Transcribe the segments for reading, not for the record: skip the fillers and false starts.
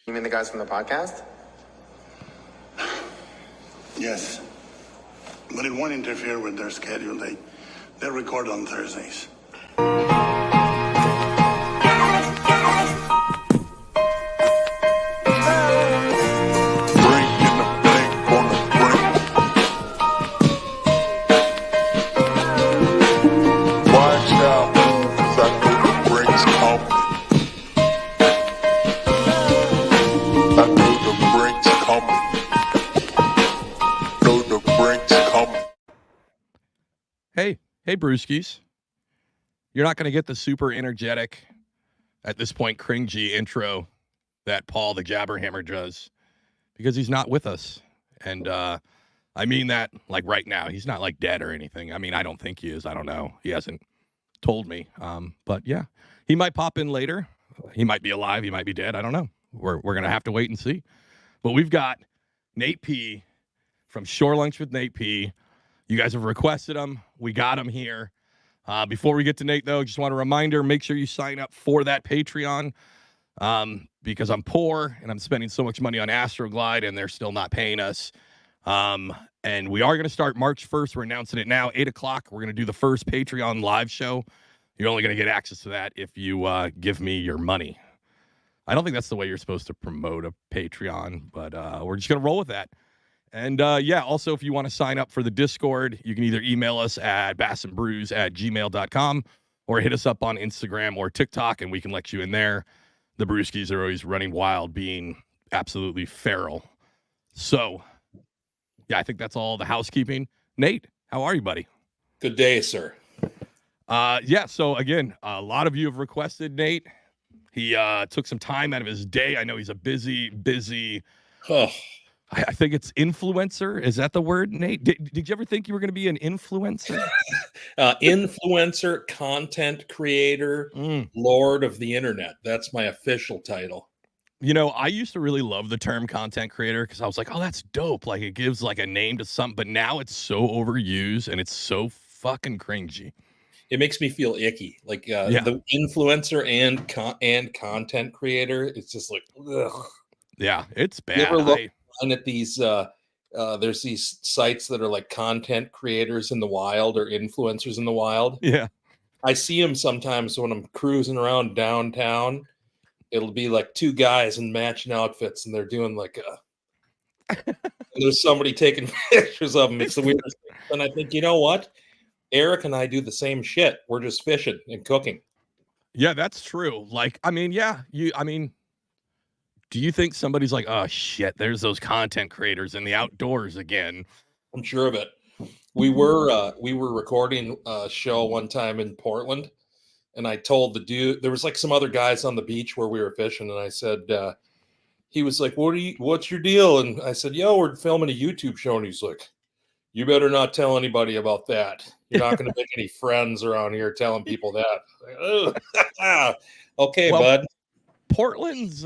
You mean the guys from the podcast? Yes. But it won't interfere with their schedule. They record on Thursdays. Hey, brewskis. You're not going to get the super energetic, at this point, cringy intro that Paul the Jabberhammer does because he's not with us. And I mean that like right now. He's not like dead or anything. I mean, I don't think he is. I don't know. He hasn't told me. But yeah, he might pop in later. He might be alive. He might be dead. I don't know. We're going to have to wait and see. But we've got Nate P from Shore Lunch with Nate P. You guys have requested him. We got him here. Before we get to Nate, though, just want a reminder, make sure you sign up for that Patreon because I'm poor and I'm spending so much money on Astroglide and they're still not paying us. And we are going to start March 1st. We're announcing it now, 8 o'clock. We're going to do the first Patreon live show. You're only going to get access to that if you give me your money. I don't think that's the way you're supposed to promote a Patreon, but we're just going to roll with that. And, also, if you want to sign up for the Discord, you can either email us at bassandbrews@gmail.com or hit us up on Instagram or TikTok, and we can let you in there. The brewskis are always running wild, being absolutely feral. So, yeah, I think that's all the housekeeping. Nate, how are you, buddy? Good day, sir. So, again, a lot of you have requested Nate. He took some time out of his day. I know he's a busy... I think it's influencer. Is that the word, Nate? Did you ever think you were going to be an influencer? Influencer, content creator, Lord of the internet. That's my official title. You know, I used to really love the term content creator because I was like, oh, that's dope. Like, it gives like a name to something. But now it's so overused and it's so fucking cringy. It makes me feel icky. Like the influencer and content creator. It's just like, ugh. Yeah, it's bad. You ever look at these there's these sites that are like content creators in the wild or influencers in the wild. Yeah, I see them sometimes when I'm cruising around downtown. It'll be like two guys in matching outfits and they're doing like there's somebody taking pictures of them. It's the weirdest thing. And I think, you know what, Eric and I do the same shit. We're just fishing and cooking. Yeah, that's true. Like, I mean, do you think somebody's like, oh, shit, there's those content creators in the outdoors again? I'm sure of it. We were recording a show one time in Portland, and I told the dude, there was like some other guys on the beach where we were fishing, and I said, he was like, what's your deal? And I said, yo, we're filming a YouTube show. And he's like, you better not tell anybody about that. You're not going to make any friends around here telling people that. Like, okay, bud. Portland's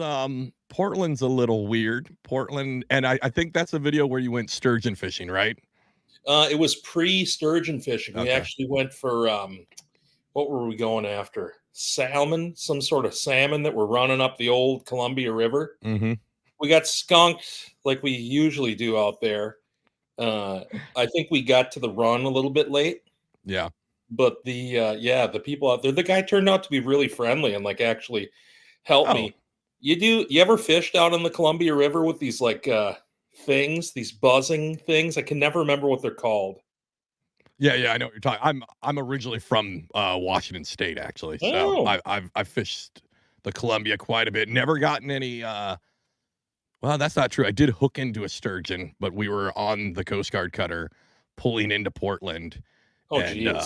a little weird. Portland, and I think that's a video where you went sturgeon fishing, right? It was pre-sturgeon fishing. Okay. We actually went for what were we going after? Salmon, some sort of salmon that were running up the old Columbia River. Mm-hmm. We got skunked like we usually do out there. I think we got to the run a little bit late. Yeah. But the people out there, the guy turned out to be really friendly and like actually helped me. You ever fished out on the Columbia River with these like things, these buzzing things? I can never remember what they're called. Yeah, I know what you're talking. I'm originally from Washington State, actually. So I've fished the Columbia quite a bit. Never gotten any well, that's not true. I did hook into a sturgeon, but we were on the Coast Guard cutter pulling into Portland. And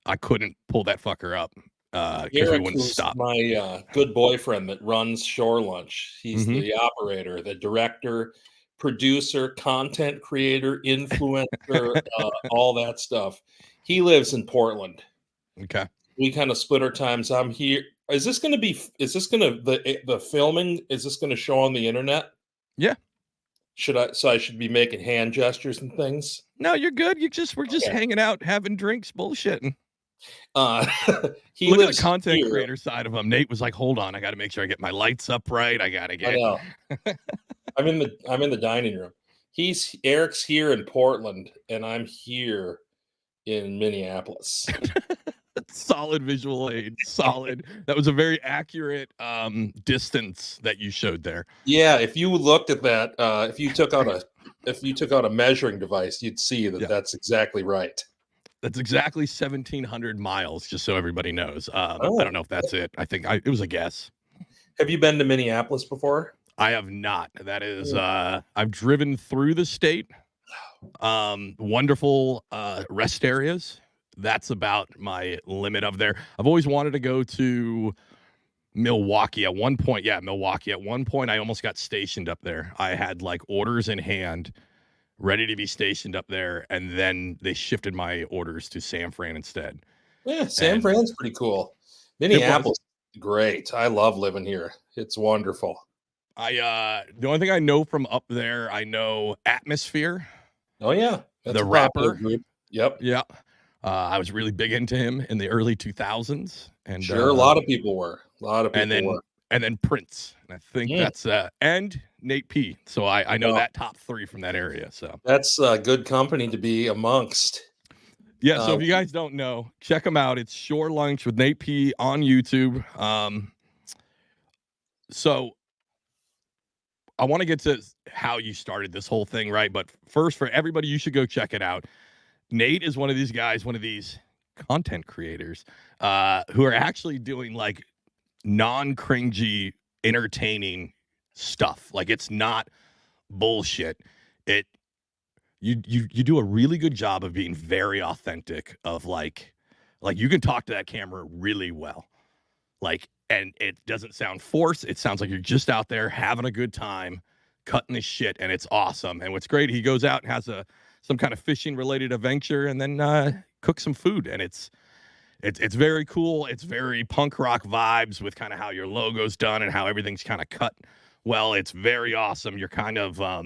I couldn't pull that fucker up. Because we wouldn't stop. My good boyfriend that runs Shore Lunch. He's the operator, the director, producer, content creator, influencer, all that stuff. He lives in Portland. Okay. We kind of split our times. I'm here. The filming, is this going to show on the internet? Yeah. I should be making hand gestures and things? No, you're good. We're just hanging out, having drinks, bullshitting. He Look at lives the content here. creator side of him. Nate was like, hold on, I got to make sure I get my lights up right. I got to I get. know. I'm in the dining room. Eric's here in Portland, and I'm here in Minneapolis. Solid visual aid. Solid. That was a very accurate distance that you showed there. Yeah, if you looked at that, if you took out a measuring device, you'd see that that's exactly right. That's exactly 1,700 miles, just so everybody knows. I Oh. don't know if that's it. I think it was a guess. Have you been to Minneapolis before? I have not. That is, I've driven through the state. Wonderful rest areas. That's about my limit of there. I've always wanted to go to Milwaukee at one point. Yeah, Milwaukee. At one point, I almost got stationed up there. I had like orders in hand, ready to be stationed up there, and then they shifted my orders to San Fran instead. Yeah, San Fran's pretty cool. Minneapolis, great. I love living here. It's wonderful. The only thing I know from up there, I know Atmosphere. Oh yeah, that's the rapper group. Yep. Yeah. I was really big into him in the early 2000s, and sure, a lot of people were. And then Prince, and I think that's and Nate P. So I know that top three from that area. So that's good company to be amongst. Yeah. So if you guys don't know, check him out. It's Shore Lunch with Nate P on YouTube. So I want to get to how you started this whole thing, right? But first, for everybody, you should go check it out. Nate is one of these guys, one of these content creators who are actually doing like non-cringy, entertaining stuff. Like it's not bullshit. You do a really good job of being very authentic. Of like you can talk to that camera really well. Like, and it doesn't sound forced. It sounds like you're just out there having a good time, cutting the shit, and it's awesome. And what's great, he goes out and has some kind of fishing related adventure, and then cooks some food, and it's very cool. It's very punk rock vibes with kind of how your logo's done and how everything's kind of cut well. It's very awesome. You're kind of I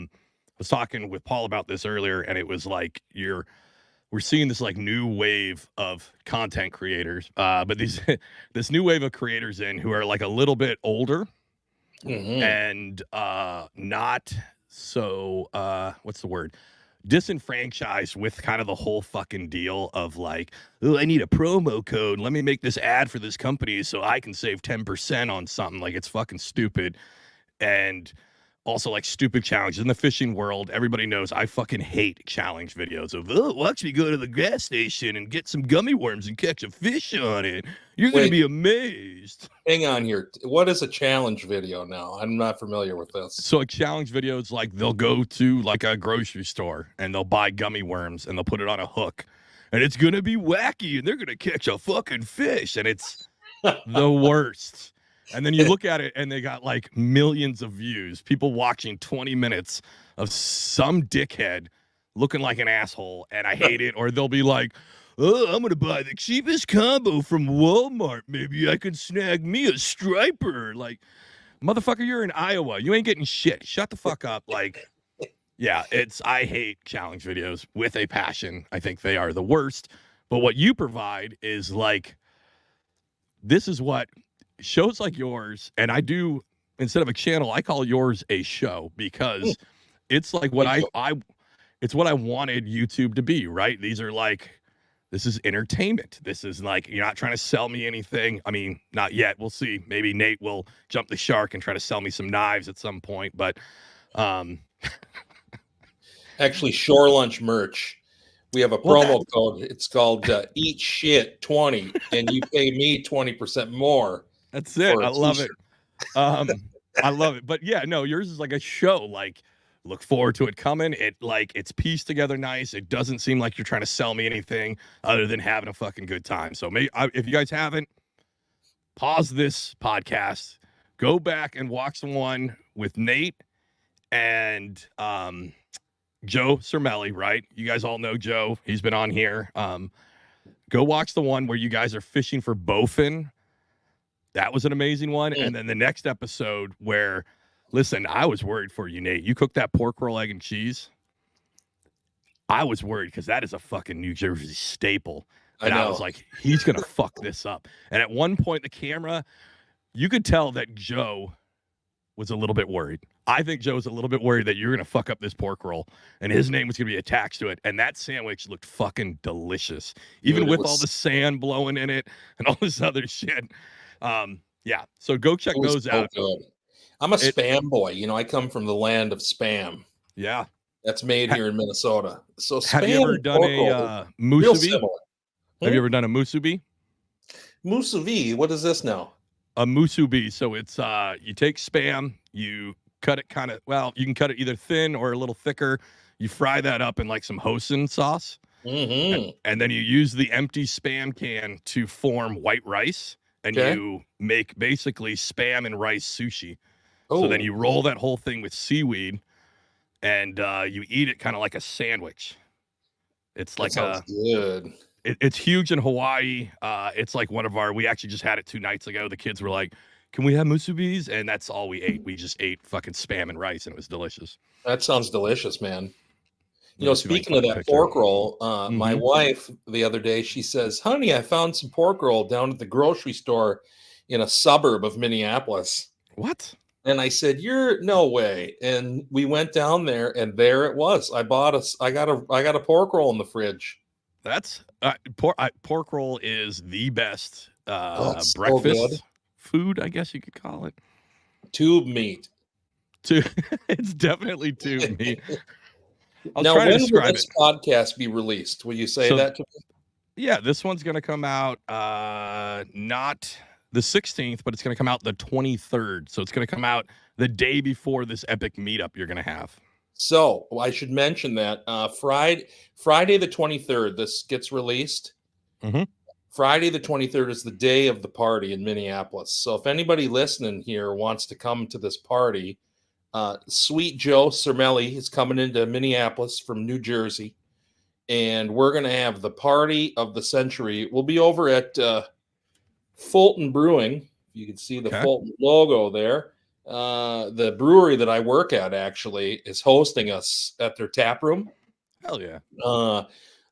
was talking with Paul about this earlier, and it was like we're seeing this like new wave of content creators, but this new wave of creators who are like a little bit older and not so what's the word? Disenfranchised with kind of the whole fucking deal of like, oh, I need a promo code. Let me make this ad for this company so I can save 10% on something. Like it's fucking stupid. And also like stupid challenges in the fishing world. Everybody knows I fucking hate challenge videos of, oh, watch me go to the gas station and get some gummy worms and catch a fish on it. You're going to be amazed. Hang on here. What is a challenge video now? I'm not familiar with this. So a challenge video is like they'll go to like a grocery store and they'll buy gummy worms and they'll put it on a hook. And it's going to be wacky and they're going to catch a fucking fish. And it's the worst. And then you look at it and they got like millions of views, people watching 20 minutes of some dickhead looking like an asshole. And I hate it. Or they'll be like, oh, I'm going to buy the cheapest combo from Walmart. Maybe I could snag me a striper. Like, motherfucker, you're in Iowa. You ain't getting shit. Shut the fuck up. Like, yeah, I hate challenge videos with a passion. I think they are the worst. But what you provide is like, this is what shows like yours, and I do, instead of a channel, I call yours a show because it's like what it's what I wanted YouTube to be, right? These are like, this is entertainment. This is like, you're not trying to sell me anything. I mean, not yet. We'll see. Maybe Nate will jump the shark and try to sell me some knives at some point, but actually, Shore Lunch merch. We have a promo code. It's called Eat Shit 20, and you pay me 20% more. That's it. I love it. I love it. But yeah, no, yours is like a show. Like, look forward to it coming. It's pieced together nice. It doesn't seem like you're trying to sell me anything other than having a fucking good time. So if you guys haven't, pause this podcast, go back and watch the one with Nate and Joe Cermelli, right? You guys all know Joe. He's been on here. Go watch the one where you guys are fishing for bowfin. That was an amazing one. And then the next episode where, listen, I was worried for you, Nate. You cooked that pork roll, egg, and cheese. I was worried because that is a fucking New Jersey staple. And I was like, he's going to fuck this up. And at one point, the camera, you could tell that Joe was a little bit worried. I think Joe was a little bit worried that you're going to fuck up this pork roll and his name was going to be attached to it. And that sandwich looked fucking delicious, even with all the sand blowing in it and all this other shit. Yeah. So go check those out. Good. I'm a Spam boy. You know, I come from the land of Spam. Yeah. That's made here in Minnesota. So Spam, have you ever done a musubi? Have you ever done a musubi? Musubi? What is this now? A musubi. So it's you take Spam, you cut it kind of, well, you can cut it either thin or a little thicker. You fry that up in like some hoisin sauce. And then you use the empty Spam can to form white rice. And you make basically Spam and rice sushi. So then you roll that whole thing with seaweed and you eat it kind of like a sandwich. It's like good. It's huge in Hawaii. It's like we actually just had it 2 nights ago. The kids were like, can we have musubis? And that's all we ate. We just ate fucking Spam and rice and it was delicious. That sounds delicious, man. You know, speaking of that pork roll, my wife the other day, she says, honey, I found some pork roll down at the grocery store in a suburb of Minneapolis. What? And I said, you're no way. And we went down there and there it was. I got a pork roll in the fridge. That's pork roll is the best breakfast food, I guess you could call it. Tube meat. It's definitely tube meat. Now, when will this podcast be released? Will you say that to me? Yeah, this one's going to come out not the 16th, but it's going to come out the 23rd. So it's going to come out the day before this epic meetup you're going to have. So I should mention that Friday the 23rd, this gets released. Friday the 23rd is the day of the party in Minneapolis. So if anybody listening here wants to come to this party, Sweet Joe Cermelli is coming into Minneapolis from New Jersey, and we're going to have the party of the century. We'll be over at Fulton Brewing. You can see the Fulton logo there. The brewery that I work at actually is hosting us at their tap room. Hell yeah.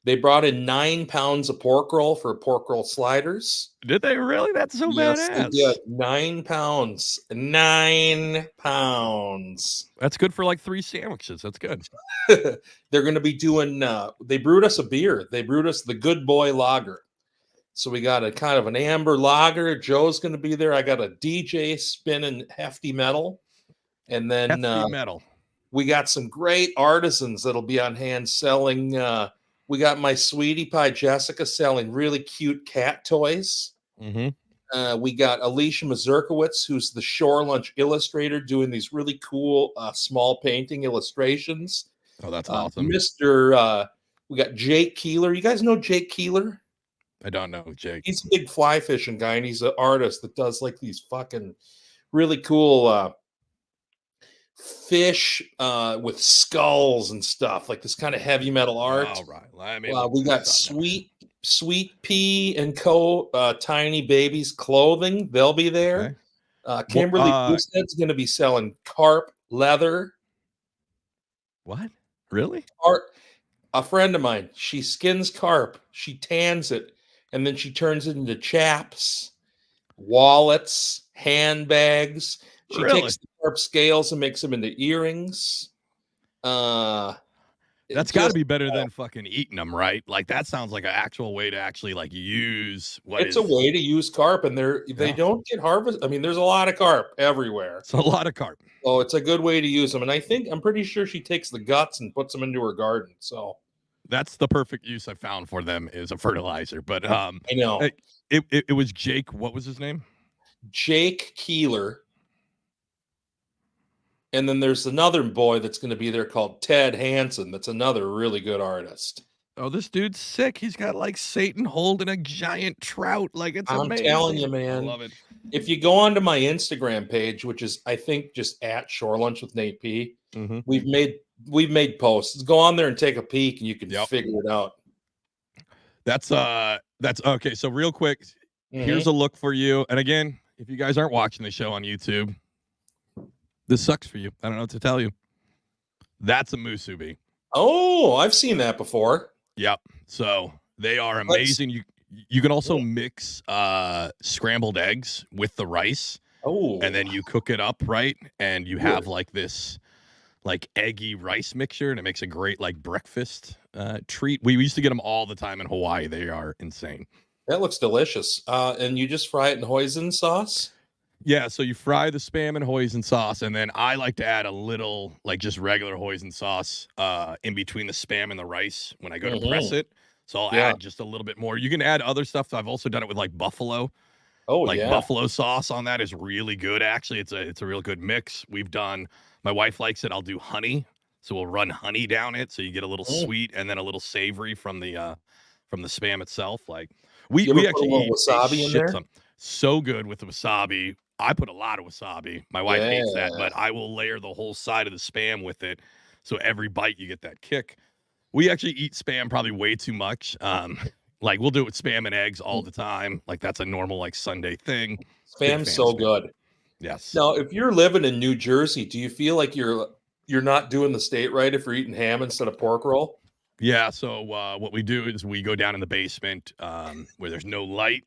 They brought in 9 pounds of pork roll for pork roll sliders. Did they really? That's so badass. Yeah, 9 pounds. 9 pounds. That's good for like 3 sandwiches. That's good. They're going to be doing, they brewed us a beer. They brewed us the Good Boy Lager. So we got a kind of an amber lager. Joe's going to be there. I got a DJ spinning hefty metal. And then hefty metal. We got some great artisans that'll be on hand selling. We got my sweetie pie Jessica selling really cute cat toys. We got Alicia Mazurkowitz, who's the Shore Lunch illustrator, doing these really cool small painting illustrations. Oh, that's awesome. We got Jake Keeler. You guys know Jake Keeler? I don't know Jake. He's a big fly fishing guy, and he's an artist that does like these fucking really cool fish with skulls and stuff, like this kind of heavy metal art. All right. We got Sweet Pea and Co. Tiny Babies clothing. They'll be there. Kimberly Goosehead's going to be selling carp leather. What? Really? A friend of mine, she skins carp, she tans it, and then she turns it into chaps, wallets, handbags. She takes the carp scales and makes them into earrings. That's got to be better than fucking eating them, right? Like that sounds like an actual way to actually like use what it's a way to use carp, and they don't get harvested. I mean, there's a lot of carp everywhere. It's a lot of carp. So it's a good way to use them. And I'm pretty sure she takes the guts and puts them into her garden. So that's the perfect use I found for them is a fertilizer. But I know it was Jake. What was his name? Jake Keeler. And then there's another boy that's going to be there called Ted Hansen. That's another really good artist. Oh, this dude's sick. He's got like Satan holding a giant trout. Like it's amazing. I'm telling you, man. I love it. If you go onto my Instagram page, which is I think just at Shore Lunch with Nate P, we've made posts. Go on there and take a peek, and you can figure it out. That's okay. So real quick, here's a look for you. And again, if you guys aren't watching the show on YouTube, this sucks for you. I don't know what to tell you. That's a musubi. Oh, I've seen that before. Yep. So they are amazing. You can also mix scrambled eggs with the rice, Oh, and then you cook it up, right? And you have like this like eggy rice mixture, and it makes a great like breakfast treat. We used to get them all the time in Hawaii. They are insane. that looks delicious. And you just fry it in hoisin sauce? Yeah, so you fry the Spam in hoisin sauce, and then I like to add a little, like just regular hoisin sauce in between the Spam and the rice when I go to press it. So I'll Yeah. add just a little bit more. You can add other stuff. I've also done it with like buffalo. Oh, Like yeah. buffalo sauce on that is really good. Actually, it's a real good mix. We've done. My wife likes it. I'll do honey, so we'll run honey down it, so you get a little sweet and then a little savory from the Spam itself. Like You we ever put a actually little eat a wasabi in shit there? ton. So good with the wasabi. I put a lot of wasabi. My wife hates that, Yeah. but I will layer the whole side of the Spam with it, so every bite you get that kick. We actually eat Spam probably way too much. Like we'll do it with Spam and eggs all the time. Like that's a normal like Sunday thing. Big Spam's fan of so Spam. good. Yes. Now, if you're living in New Jersey, do you feel like you're not doing the state right if you're eating ham instead of pork roll? Yeah. So what we do is we go down in the basement where there's no light.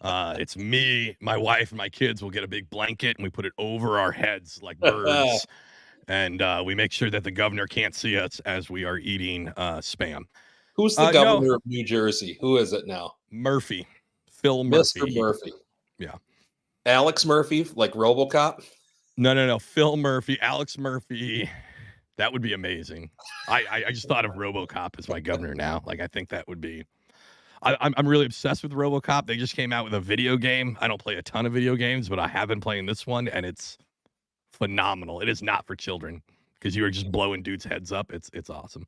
It's me, my wife, and my kids will get a big blanket and we put it over our heads like birds. And we make sure that the governor can't see us as we are eating Spam. Who's the No, governor of New Jersey? Who is it now? Murphy, Phil Mr. Murphy. Murphy. Yeah. Alex Murphy, like Robocop? No. Phil Murphy, Alex Murphy. That would be amazing. I just thought of RoboCop as my governor now. Like I think that would be. I'm really obsessed with RoboCop. They just came out with a video game. I don't play a ton of video games, but I have been playing this one, and it's phenomenal. It is not for children because you are just blowing dudes' heads up. It's awesome.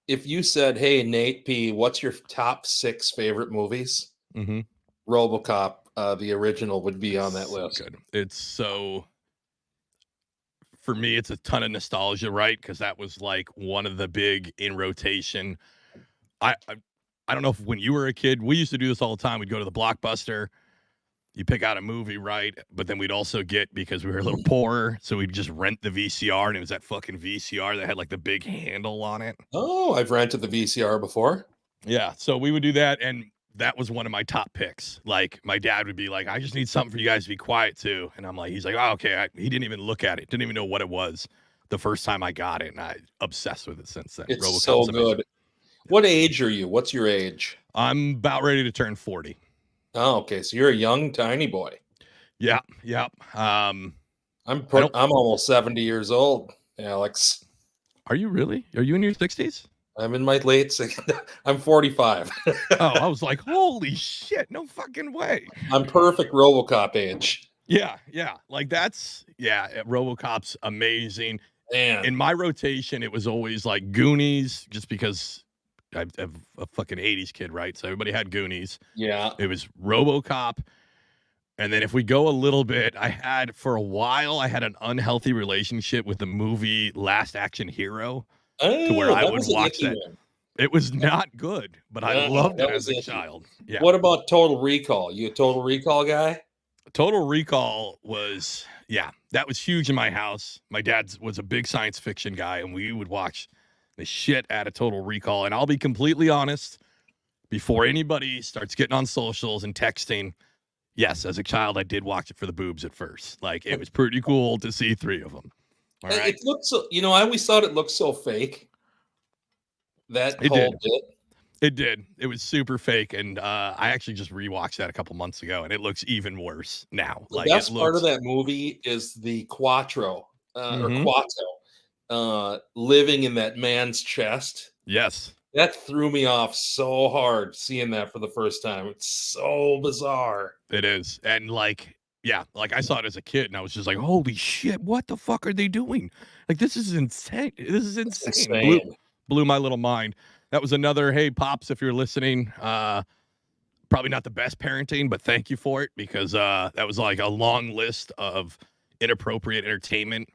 If you said, "Hey, Nate P, what's your top 6 favorite movies?" Mm-hmm. RoboCop, the original, would be on that So list. good. It's so. For me, it's a ton of nostalgia, right? Because that was like one of the big in rotation. I don't know if when you were a kid, we used to do this all the time. We'd go to the Blockbuster, you pick out a movie, right? But then we'd also get, because we were a little poorer, so we'd just rent the VCR, and it was that fucking VCR that had like the big handle on it. Oh, I've rented the VCR before. Yeah, so we would do that, and that was one of my top picks. Like my dad would be like, "I just need something for you guys to be quiet to," and I'm like, he's like, "Oh, okay." He didn't even look at it, didn't even know what it was the first time I got it, and I obsessed with it since then. It's RoboCop's so amazing. good. What age are you? What's your age? I'm about ready to turn 40. Oh, okay. So you're a young, tiny boy. Yeah. I'm almost 70 years old, Alex. Are you really? Are you in your 60s? I'm in my late 60s. I'm 45. Oh, I was like, holy shit, no fucking way. I'm perfect RoboCop age. Yeah. Like RoboCop's amazing. Man. In my rotation, it was always like Goonies, just because I'm a fucking 80s kid, right? So everybody had Goonies. Yeah. It was RoboCop. And then if we go a little bit, for a while, I had an unhealthy relationship with the movie Last Action Hero, to where I would watch that. One. It was not good, but I loved it as a child. Yeah. What about Total Recall? You a Total Recall guy? Total Recall was, that was huge in my house. My dad was a big science fiction guy, and we would watch the shit out of Total Recall. And I'll be completely honest, before anybody starts getting on socials and texting, yes, as a child, I did watch it for the boobs at first. Like, it was pretty cool to see 3 of them. All right. It looked so, I always thought it looked so fake. It did. It did. It was super fake, and I actually just rewatched that a couple months ago, and it looks even worse now. The best part of that movie is the Quattro, or Quato, living in that man's chest. Yes. That threw me off so hard seeing that for the first time. It's so bizarre. It is. And like I saw it as a kid, and I was just like, holy shit, what the fuck are they doing? Like, this is insane. This is insane. Blew my little mind. That was another, hey, Pops, if you're listening, probably not the best parenting, but thank you for it, because that was like a long list of inappropriate entertainment.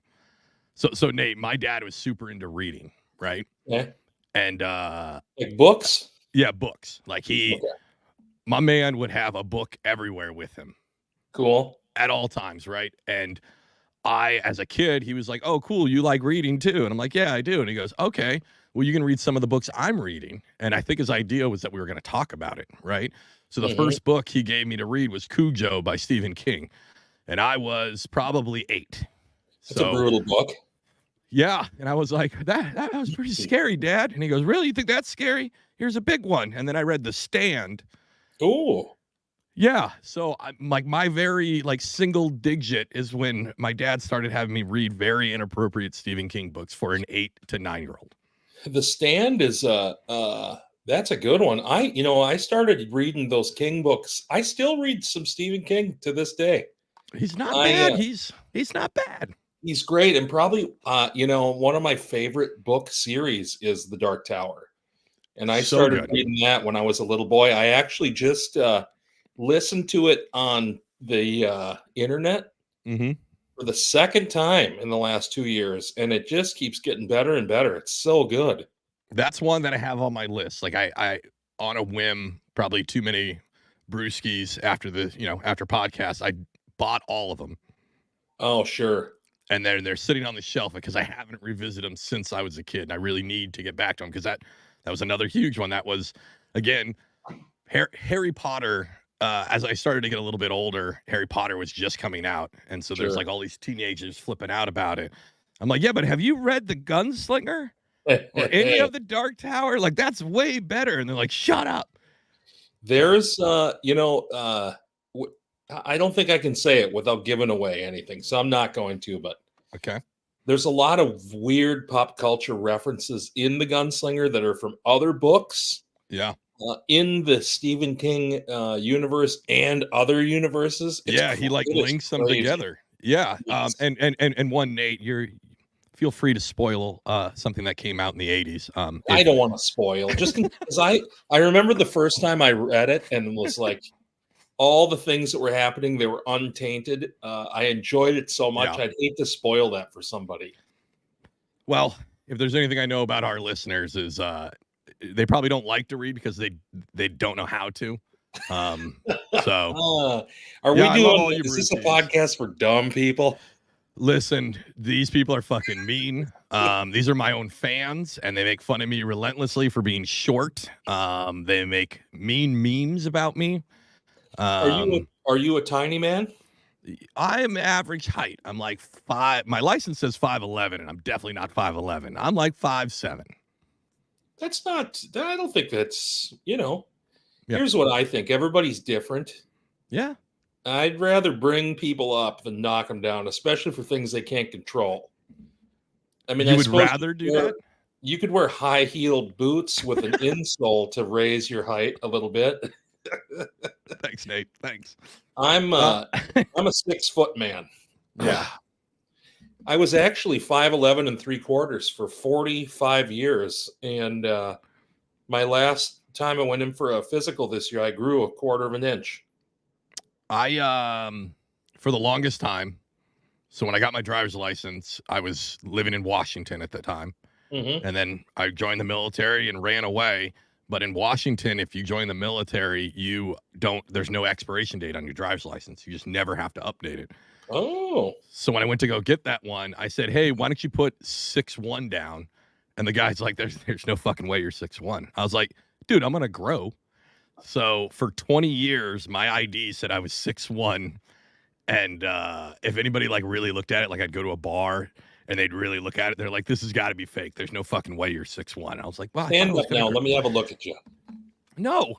So Nate, my dad was super into reading, right? Yeah. And like books? Yeah, books. Like my man would have a book everywhere with him. Cool. At all times, right? And I, as a kid, he was like, oh, cool, you like reading too? And I'm like, yeah, I do. And he goes, okay, well, you can read some of the books I'm reading. And I think his idea was that we were going to talk about it, right? So the first book he gave me to read was Cujo by Stephen King, and I was probably 8. It's a brutal book. Yeah, and I was like, that was pretty scary, Dad. And he goes, really? You think that's scary? Here's a big one. And then I read The Stand. Oh. Yeah, so my very single digit is when my dad started having me read very inappropriate Stephen King books for an 8 to 9-year-old. The Stand is that's a good one. I started reading those King books. I still read some Stephen King to this day. He's not bad. He's not bad. He's great, and probably one of my favorite book series is The Dark Tower. And I started reading that when I was a little boy. I actually just listened to it on the internet for the second time in the last 2 years, and it just keeps getting better and better. It's so good. That's one that I have on my list. Like I on a whim, probably too many brewskis after after podcasts, I bought all of them. Oh, sure. And they're sitting on the shelf because I haven't revisited them since I was a kid. And I really need to get back to them because that was another huge one. That was, again, Harry Potter. As I started to get a little bit older, Harry Potter was just coming out. And so there's all these teenagers flipping out about it. I'm like, yeah, but have you read The Gunslinger or any of The Dark Tower? Like, that's way better. And they're like, shut up. There's, I don't think I can say it without giving away anything, so I'm not going to, but okay. There's a lot of weird pop culture references in The Gunslinger that are from other books. Yeah. In the Stephen King universe and other universes. He links them together. Yeah. Yes. And one, Nate, feel free to spoil something that came out in the 80s. I don't want to spoil, just because I remember the first time I read it and was like, all the things that were happening, they were untainted. I enjoyed it so much. Yeah. I'd hate to spoil that for somebody. Well, if there's anything I know about our listeners is they probably don't like to read because they don't know how to. So are we doing, is this a podcast for dumb people? Listen, these people are fucking mean. These are my own fans, and they make fun of me relentlessly for being short. They make mean memes about me. Are you a tiny man? I am average height. I'm like 5. My license says 5'11", and I'm definitely not 5'11". I'm like 5'7". That's not. I don't think that's. Here's what I think. Everybody's different. Yeah. I'd rather bring people up than knock them down, especially for things they can't control. I mean, you would rather do that. You could wear high-heeled boots with an insole to raise your height a little bit. Thanks, Nate. Thanks. I'm a 6-foot man. Yeah. I was actually 5'11 3/4 for 45 years. And my last time I went in for a physical this year, I grew 1/4 of an inch. I for the longest time, so when I got my driver's license, I was living in Washington at the time. And then I joined the military and ran away. But in Washington, if you join the military, there's no expiration date on your driver's license. You just never have to update it. Oh. So when I went to go get that one, I said, hey, why don't you put 6'1" down? And the guy's like, there's no fucking way you're 6'1". I was like, dude, I'm going to grow. So for 20 years, my ID said I was 6'1". And if anybody really looked at it, I'd go to a bar and they'd really look at it. They're like, this has got to be fake. There's no fucking way you're 6'1". I was like, wow. Stand up now. Let me have a look at you. No.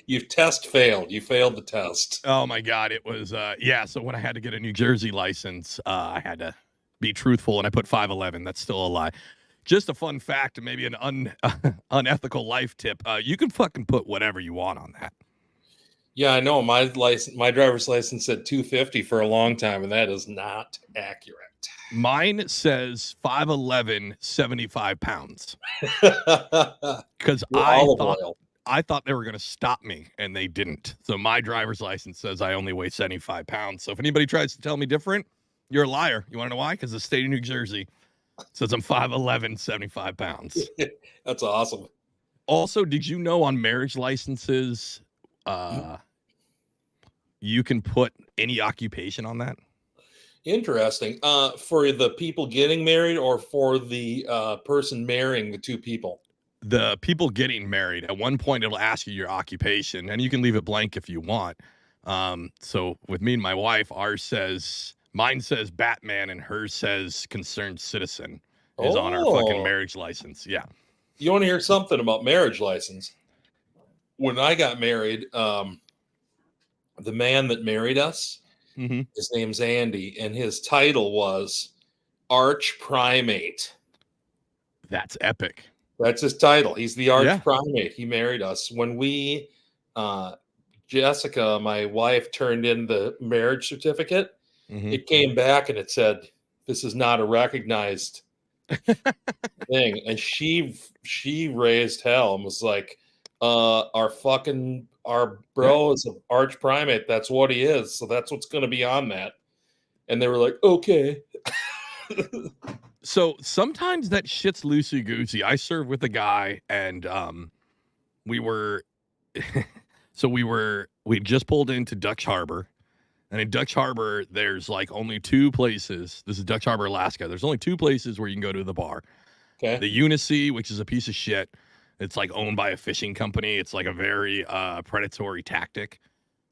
You've failed. You failed the test. Oh my God. It was, So when I had to get a New Jersey license, I had to be truthful and I put 5'11". That's still a lie. Just a fun fact and maybe an unethical life tip. You can fucking put whatever you want on that. Yeah, I know. My driver's license said 250 for a long time, and that is not accurate. Mine says 5'11", 75 pounds. Because I thought they were going to stop me, and they didn't. So my driver's license says I only weigh 75 pounds. So if anybody tries to tell me different, you're a liar. You want to know why? Because the state of New Jersey says I'm 5'11", 75 pounds. That's awesome. Also, did you know on marriage licenses, you can put any occupation on that? Interesting. For the people getting married or for the person marrying the two people? the people getting married, at one point it'll ask you your occupation, and you can leave it blank if you want. So with me and my wife, mine says Batman and hers says concerned citizen is on our fucking marriage license. Yeah. You want to hear something about marriage license? When I got married, the man that married us, his name's Andy, and his title was Arch Primate. That's epic. That's his title. He's the Arch Primate. He married us. When we, Jessica, my wife, turned in the marriage certificate, it came back and it said, "This is not a recognized thing." And she raised hell and was like, our bro is an Arch Primate. That's what he is. So that's what's going to be on that. And they were like, okay. So sometimes that shit's loosey goosey. I served with a guy, and we just pulled into Dutch Harbor, and in Dutch Harbor there's like only two places. This is Dutch Harbor, Alaska. There's only two places where you can go to the bar. Okay. The Unisea, which is a piece of shit. It's like owned by a fishing company. It's like a very predatory tactic.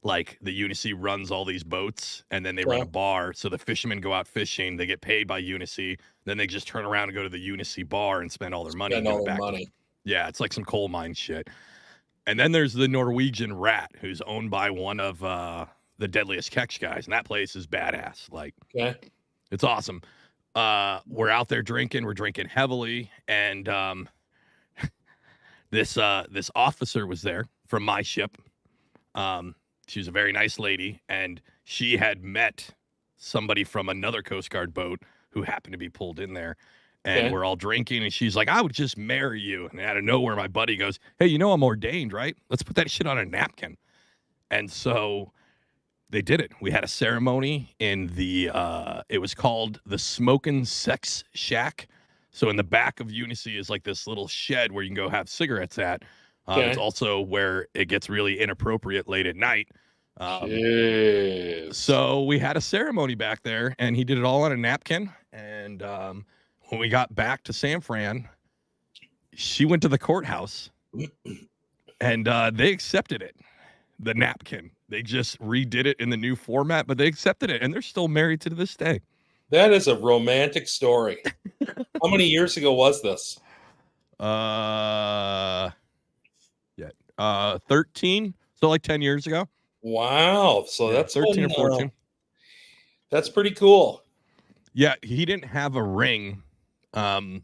Like the Unisea runs all these boats, and then they run a bar. So the fishermen go out fishing. They get paid by Unisea. Then they just turn around and go to the Unisea bar and spend all their money. Yeah, it's like some coal mine shit. And then there's the Norwegian Rat, who's owned by one of the Deadliest Catch guys, and that place is badass. Like, it's awesome. We're out there drinking. We're drinking heavily, and this officer was there from my ship. She was a very nice lady, and she had met somebody from another Coast Guard boat who happened to be pulled in there. And we're all drinking, and she's like, "I would just marry you." And out of nowhere, my buddy goes, "Hey, you know I'm ordained, right? Let's put that shit on a napkin." And so they did it. We had a ceremony in it was called the Smokin' Sex Shack. So in the back of Unisea is like this little shed where you can go have cigarettes at. It's also where it gets really inappropriate late at night. So we had a ceremony back there, and he did it all on a napkin. And when we got back to San Fran, she went to the courthouse, and they accepted it, the napkin. They just redid it in the new format, but they accepted it, and they're still married to this day. That is a romantic story. How many years ago was this? 13, so like 10 years ago. Wow. So that's 13 or 14. That's pretty cool. Yeah, he didn't have a ring, but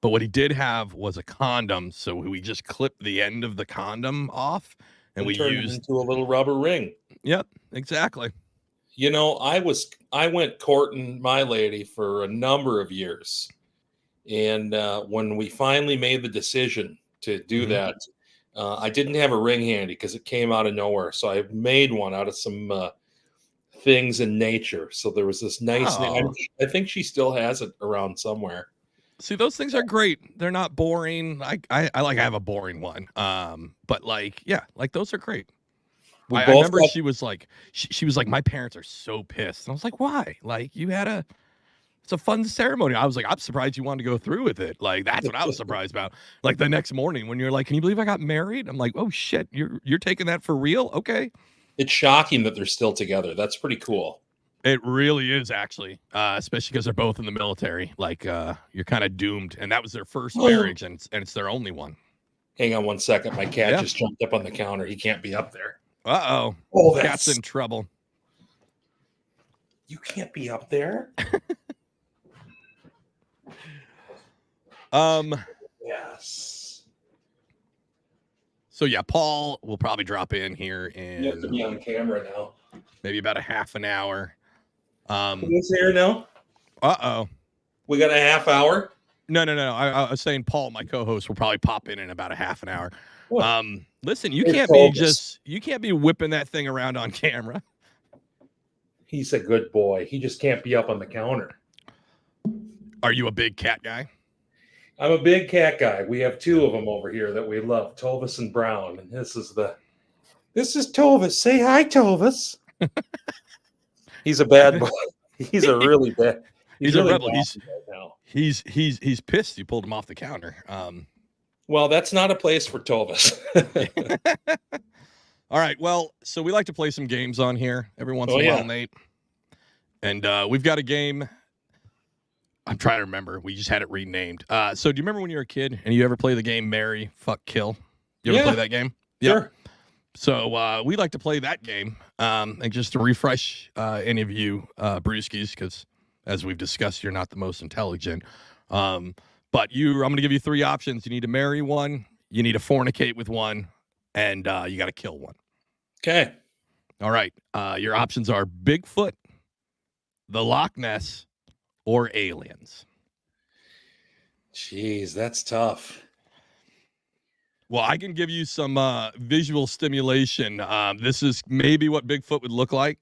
what he did have was a condom. So we just clipped the end of the condom off, and we turned it into a little rubber ring. Yep, exactly. You know, I went courting my lady for a number of years, and when we finally made the decision to do that, I didn't have a ring handy because it came out of nowhere. So I made one out of some things in nature. So there was this nice thing. I think she still has it around somewhere. See, those things are great. They're not boring. I have a boring one. But like, yeah, like those are great. I remember she was like, my parents are so pissed. And I was like, why? Like, it's a fun ceremony. I was like, I'm surprised you wanted to go through with it. Like, that's what I was surprised about. Like the next morning when you're like, can you believe I got married? I'm like, oh shit, you're taking that for real? Okay. It's shocking that they're still together. That's pretty cool. It really is, actually, especially because they're both in the military. Like, you're kind of doomed. And that was their first marriage, and it's their only one. Hang on one second. My cat just jumped up on the counter. He can't be up there. Uh-oh. Oh, cat's in trouble. You can't be up there? Yes. So, yeah, Paul will probably drop in here in... You have to be on camera now. Maybe about a half an hour. Who's here now? Uh-oh. We got a half hour? No. I was saying Paul, my co-host, will probably pop in about a half an hour. What? Listen, you can't be whipping that thing around on camera. He's a good boy. He just can't be up on the counter. Are you a big cat guy? I'm a big cat guy. We have two of them over here that we love, Tovis and Brown. And this is Tovis. Say hi, Tovis. He's a bad boy. He's a really He's really a rebel. He's pissed you pulled him off the counter. Well, that's not a place for Tovis. All right. Well, so we like to play some games on here every once Oh, in a while, yeah. Nate. And we've got a game. I'm trying to remember. We just had it renamed. So do you remember when you were a kid and you ever play the game Marry, Fuck, Kill? You ever Yeah. play that game? Sure. Yep. So we like to play that game. And just to refresh any of you brewskis, because as we've discussed, you're not the most intelligent. But I'm going to give you 3 options. You need to marry one, you need to fornicate with one, and you got to kill one. Okay. All right. Your options are Bigfoot, the Loch Ness, or aliens. Jeez, that's tough. Well, I can give you some visual stimulation. This is maybe what Bigfoot would look like.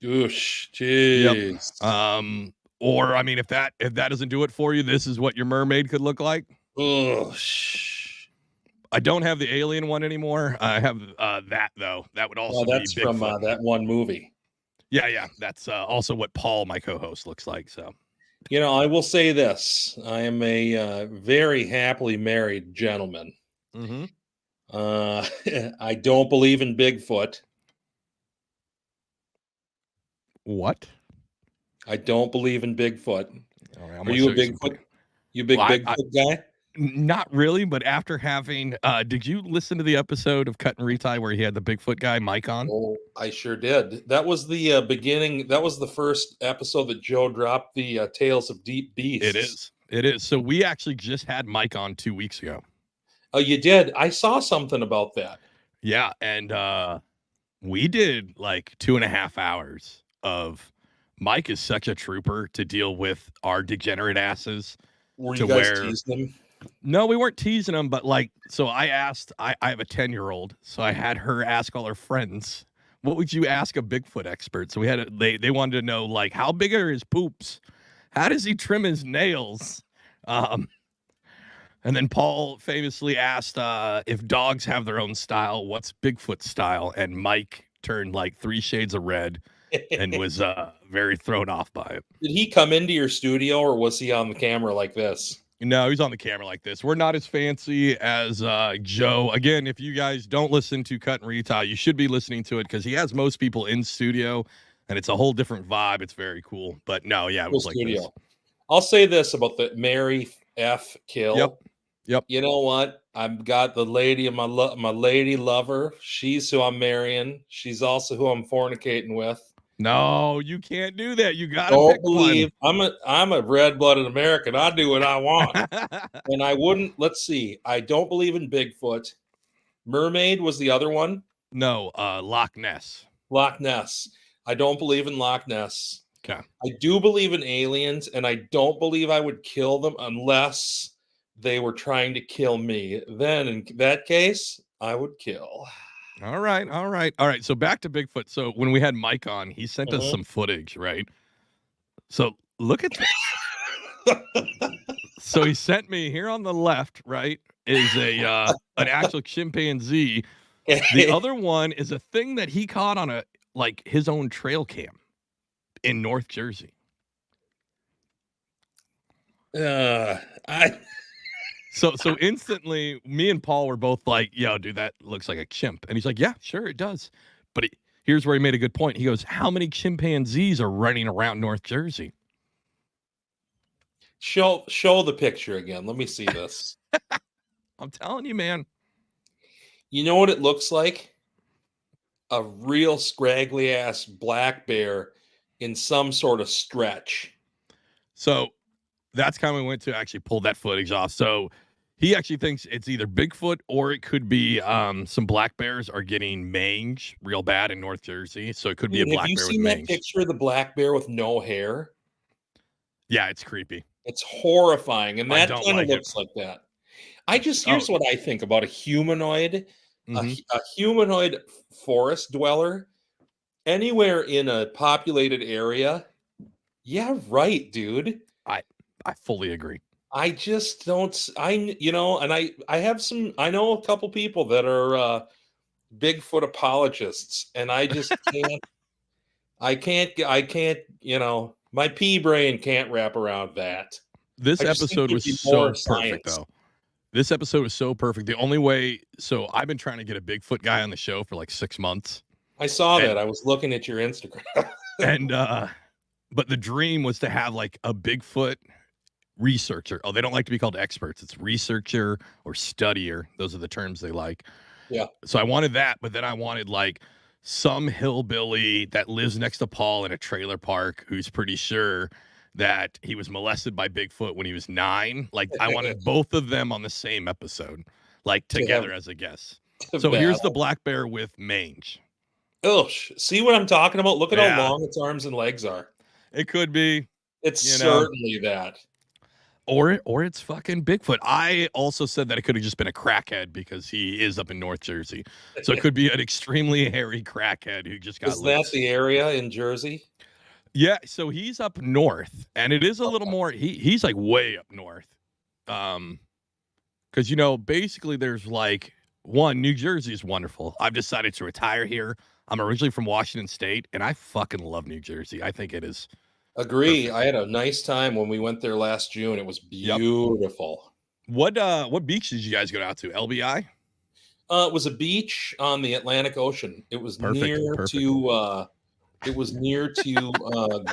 Oosh, jeez. Yep. Or I mean, if that doesn't do it for you, this is what your mermaid could look like. Oosh. I don't have the alien one anymore. I have that though. That would also that's be from Bigfoot. that one movie. Yeah. That's also what Paul, my co-host, looks like. So, I will say this: I am a very happily married gentleman. mm-hmm. I don't believe in Bigfoot. What? I don't believe in Bigfoot. All right, Are you a Bigfoot? You big Bigfoot guy? Not really, but after having, did you listen to the episode of Cut and Retie where he had the Bigfoot guy, Mike, on? Oh, I sure did. That was the beginning. That was the first episode that Joe dropped the Tales of Deep Beasts. It is. So we actually just had Mike on 2 weeks ago. Oh, you did? I saw something about that. Yeah, and we did like 2.5 hours of Mike is such a trooper to deal with our degenerate asses. Were you guys teasing him? No, we weren't teasing him, but so I asked, I have a 10-year-old, so I had her ask all her friends, what would you ask a Bigfoot expert? So they wanted to know, how big are his poops? How does he trim his nails? And then Paul famously asked if dogs have their own style, what's Bigfoot's style? And Mike turned 3 shades of red and was very thrown off by it. Did he come into your studio or was he on the camera like this? No, he's on the camera like this. We're not as fancy as Joe. Again, if you guys don't listen to Cut and Retie, you should be listening to it because he has most people in studio, and it's a whole different vibe. It's very cool. But no, yeah, it was like this. I'll say this about the Marry F Kill. Yep. You know what? I've got the lady, my lady lover. She's who I'm marrying. She's also who I'm fornicating with. No, you can't do that. You gotta Don't pick believe one. I'm a red-blooded American. I do what I want. And I wouldn't, let's see. I don't believe in Bigfoot. Mermaid was the other one. No, Loch Ness. Loch Ness. I don't believe in Loch Ness. Okay. I do believe in aliens, and I don't believe I would kill them unless they were trying to kill me. Then in that case, I would kill. All right. So back to Bigfoot. So when we had Mike on, he sent us some footage, right? So look at this. So he sent me here on the left, right, is an actual chimpanzee. The other one is a thing that he caught on his own trail cam in North Jersey. So instantly, me and Paul were both like, yo, dude, that looks like a chimp. And he's like, yeah, sure, it does. But here's where he made a good point. He goes, how many chimpanzees are running around North Jersey? Show the picture again. Let me see this. I'm telling you, man. You know what it looks like? A real scraggly ass black bear in some sort of stretch. So that's kind of when we went to actually pull that footage off. So he actually thinks it's either Bigfoot or it could be some black bears are getting mange real bad in North Jersey. So it could be a black bear with mange. Have you seen that picture of the black bear with no hair? Yeah, it's creepy. It's horrifying. And that kind of looks like that. Here's what I think about a humanoid, a humanoid forest dweller anywhere in a populated area. Yeah, right, dude. I fully agree. I just don't. I know a couple people that are Bigfoot apologists, and I just can't. I can't. My pea brain can't wrap around that. This episode was so perfect, though. This episode was so perfect. The only way, so I've been trying to get a Bigfoot guy on the show for like 6 months. I saw that. I was looking at your Instagram. And but the dream was to have like a Bigfoot researcher. Oh, they don't like to be called experts. It's researcher or studier. Those are the terms they like. Yeah. So I wanted that, but then I wanted like some hillbilly that lives next to Paul in a trailer park who's pretty sure that he was molested by Bigfoot when he was 9. Like I wanted both of them on the same episode, like together as a guest. So here's the black bear with mange. Oh, see what I'm talking about? Look at how long its arms and legs are. It could be. It's certainly that. Or it's fucking Bigfoot. I also said that it could have just been a crackhead because he is up in North Jersey. So it could be an extremely hairy crackhead who just got Is that the area in Jersey? Yeah, so he's up north, and it is a little more. He's like way up north, because basically there's like New Jersey is wonderful. I've decided to retire here. I'm originally from Washington State, and I fucking love New Jersey. I think it is. Agree. Perfect. I had a nice time when we went there last June. It was beautiful. Yep. What beach did you guys go out to? LBI? It was a beach on the Atlantic Ocean. It was near to. It was near to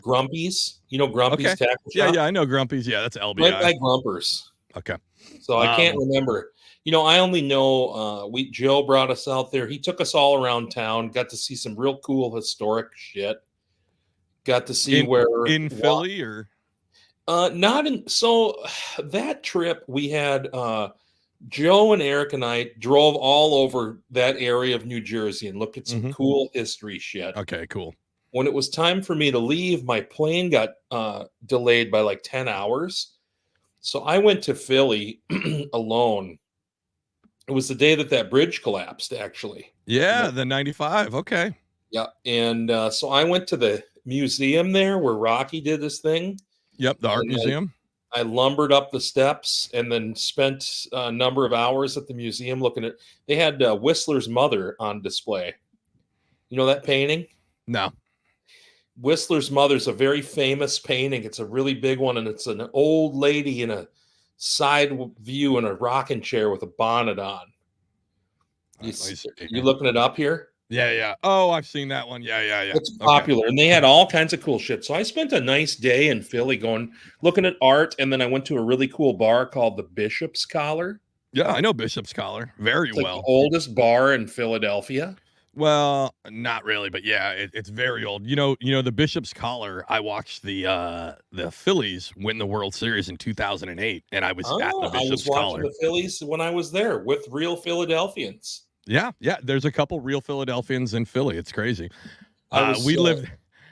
Grumpy's. You know Grumpy's Tackle Shop? Yeah, I know Grumpy's. Yeah, that's LBI. Right by Grumpers. Okay. So I can't remember. I only know Joe brought us out there. He took us all around town. Got to see some real cool historic shit. Got to see where in Philly or not in. So that trip we had. Joe and Eric and I drove all over that area of New Jersey and looked at some cool history shit. Okay, cool. When it was time for me to leave, my plane got delayed by like 10 hours. So I went to Philly alone. It was the day that bridge collapsed, actually. Yeah, the 95. Okay. Yeah. And so I went to the museum there where Rocky did this thing. Yep, the art museum. I lumbered up the steps and then spent a number of hours at the museum looking at. They had Whistler's mother on display. You know that painting? No. Whistler's Mother's a very famous painting. It's a really big one, and it's an old lady in a side view in a rocking chair with a bonnet on. You looking it up here? Yeah. Oh, I've seen that one. Yeah. It's popular, and they had all kinds of cool shit. So I spent a nice day in Philly looking at art, and then I went to a really cool bar called the Bishop's Collar. Yeah, I know Bishop's Collar very well. Like the oldest bar in Philadelphia. Well, not really, but yeah, it's very old. The Bishop's Collar. I watched the Phillies win the World Series in 2008, and I was at the Bishop's Collar. I was watching the Phillies when I was there with real Philadelphians. Yeah. There's a couple real Philadelphians in Philly. It's crazy. Me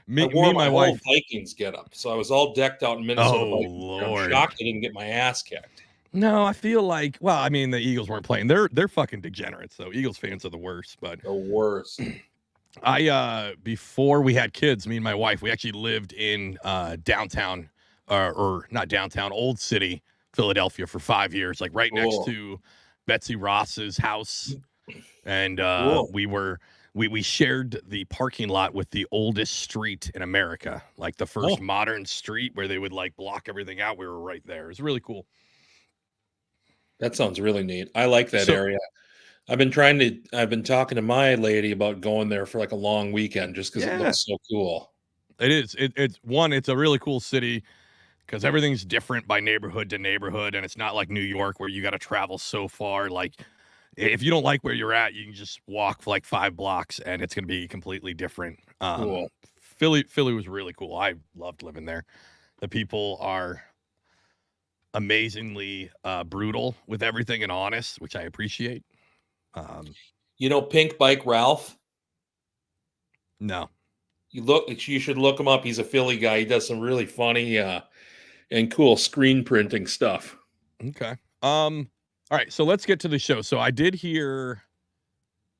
and my wife Vikings get up, so I was all decked out in Minnesota. Oh Lord! I'm shocked I didn't get my ass kicked. No, I feel like, the Eagles weren't playing. They're fucking degenerates, though. Eagles fans are the worst. But the worst. Before we had kids, me and my wife, we actually lived in downtown, or not downtown, Old City, Philadelphia for 5 years, like right next to Betsy Ross's house, and we shared the parking lot with the oldest street in America, like the first modern street where they would like block everything out. We were right there. It was really cool. That sounds really neat. I like that area. I've been talking to my lady about going there for like a long weekend just because it looks so cool. It is. It's a really cool city because everything's different by neighborhood to neighborhood. And it's not like New York where you got to travel so far. Like if you don't like where you're at, you can just walk for like 5 blocks and it's going to be completely different. Cool. Philly was really cool. I loved living there. The people are amazingly brutal with everything and honest, which I appreciate. Pink Bike Ralph? No. You should look him up. He's a Philly guy. He does some really funny and cool screen printing stuff. Okay. All right, so let's get to the show. So I did hear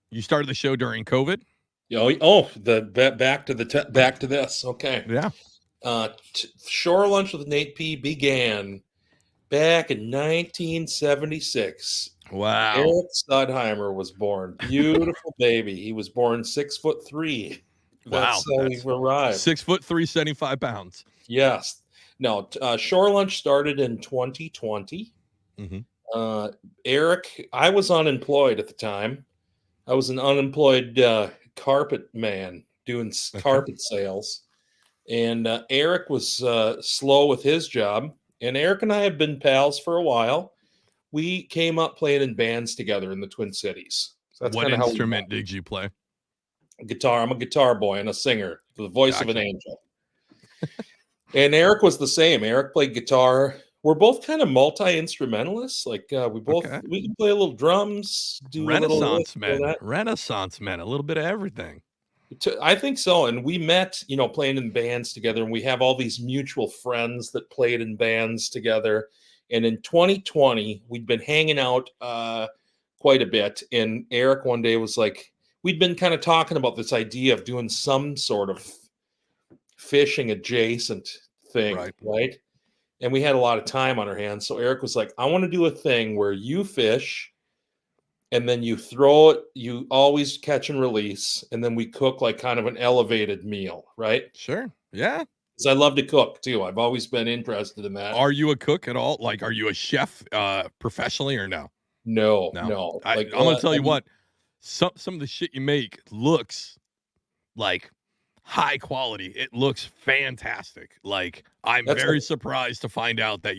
you started the show during COVID. Back to this. Okay. Yeah. Shore Lunch with Nate P began back in 1976. Wow. Eric Studheimer was born. Beautiful baby. He was born 6'3". That's how he arrived. 6'3", 75 pounds. Yes. No, Shore Lunch started in 2020. Eric, I was unemployed at the time. I was an unemployed carpet man doing Okay. carpet sales. And Eric was slow with his job. And Eric and I have been pals for a while. We came up playing in bands together in the Twin Cities. So that's What kind of how we met. instrument did you play? Guitar. I'm a guitar boy and a singer, the voice of an Gotcha. angel. And Eric was the same. Eric played guitar. We're both kind of multi-instrumentalists. Like Okay. we can play a little drums, do a little of this, Renaissance do men. that. Renaissance men. A little bit of everything. I think so. And we met, playing in bands together, and we have all these mutual friends that played in bands together. And in 2020, we'd been hanging out quite a bit. And Eric one day was like, we'd been kind of talking about this idea of doing some sort of fishing adjacent thing, Right. right? And we had a lot of time on our hands. So Eric was like, I want to do a thing where you fish and then you throw it, you always catch and release, and then we cook like kind of an elevated meal, right? Sure. Yeah. Because I love to cook too. I've always been interested in that. Are you a cook at all? Like, are you a chef professionally or no? No, No. no. I'm Like gonna tell you what, some of the shit you make looks like high quality. It looks fantastic. Like, I'm that's very surprised to find out that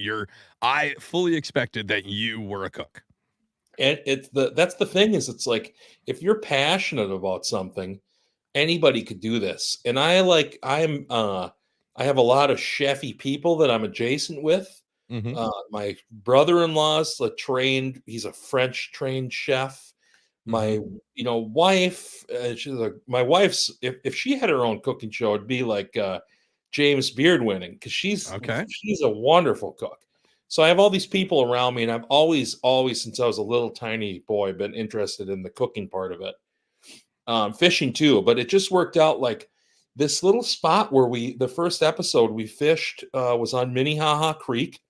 I fully expected that you were a cook. and that's the thing is it's like if you're passionate about something, anybody could do this. And I have a lot of chefy people that I'm adjacent with. Mm-hmm. My brother-in-law's he's a French trained chef. My, Mm-hmm. wife, my wife's, if she had her own cooking show, it'd be like James Beard winning because Okay. she's a wonderful cook. So I have all these people around me, and I've always, since I was a little tiny boy, been interested in the cooking part of it. Fishing too, but it just worked out like this little spot where the first episode we fished was on Minnehaha Creek.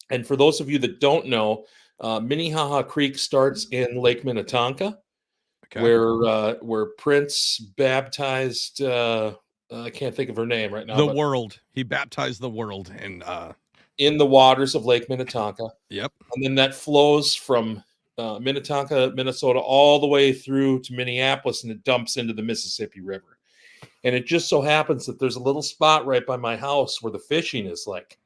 And for those of you that don't know, Minnehaha Creek starts in Lake Minnetonka, Okay. where Prince baptized. I can't think of her name right now, The but world. He baptized the world, and in the waters of Lake Minnetonka, yep. and then that flows from Minnetonka, Minnesota, all the way through to Minneapolis, and it dumps into the Mississippi River. And it just so happens that there's a little spot right by my house where the fishing is like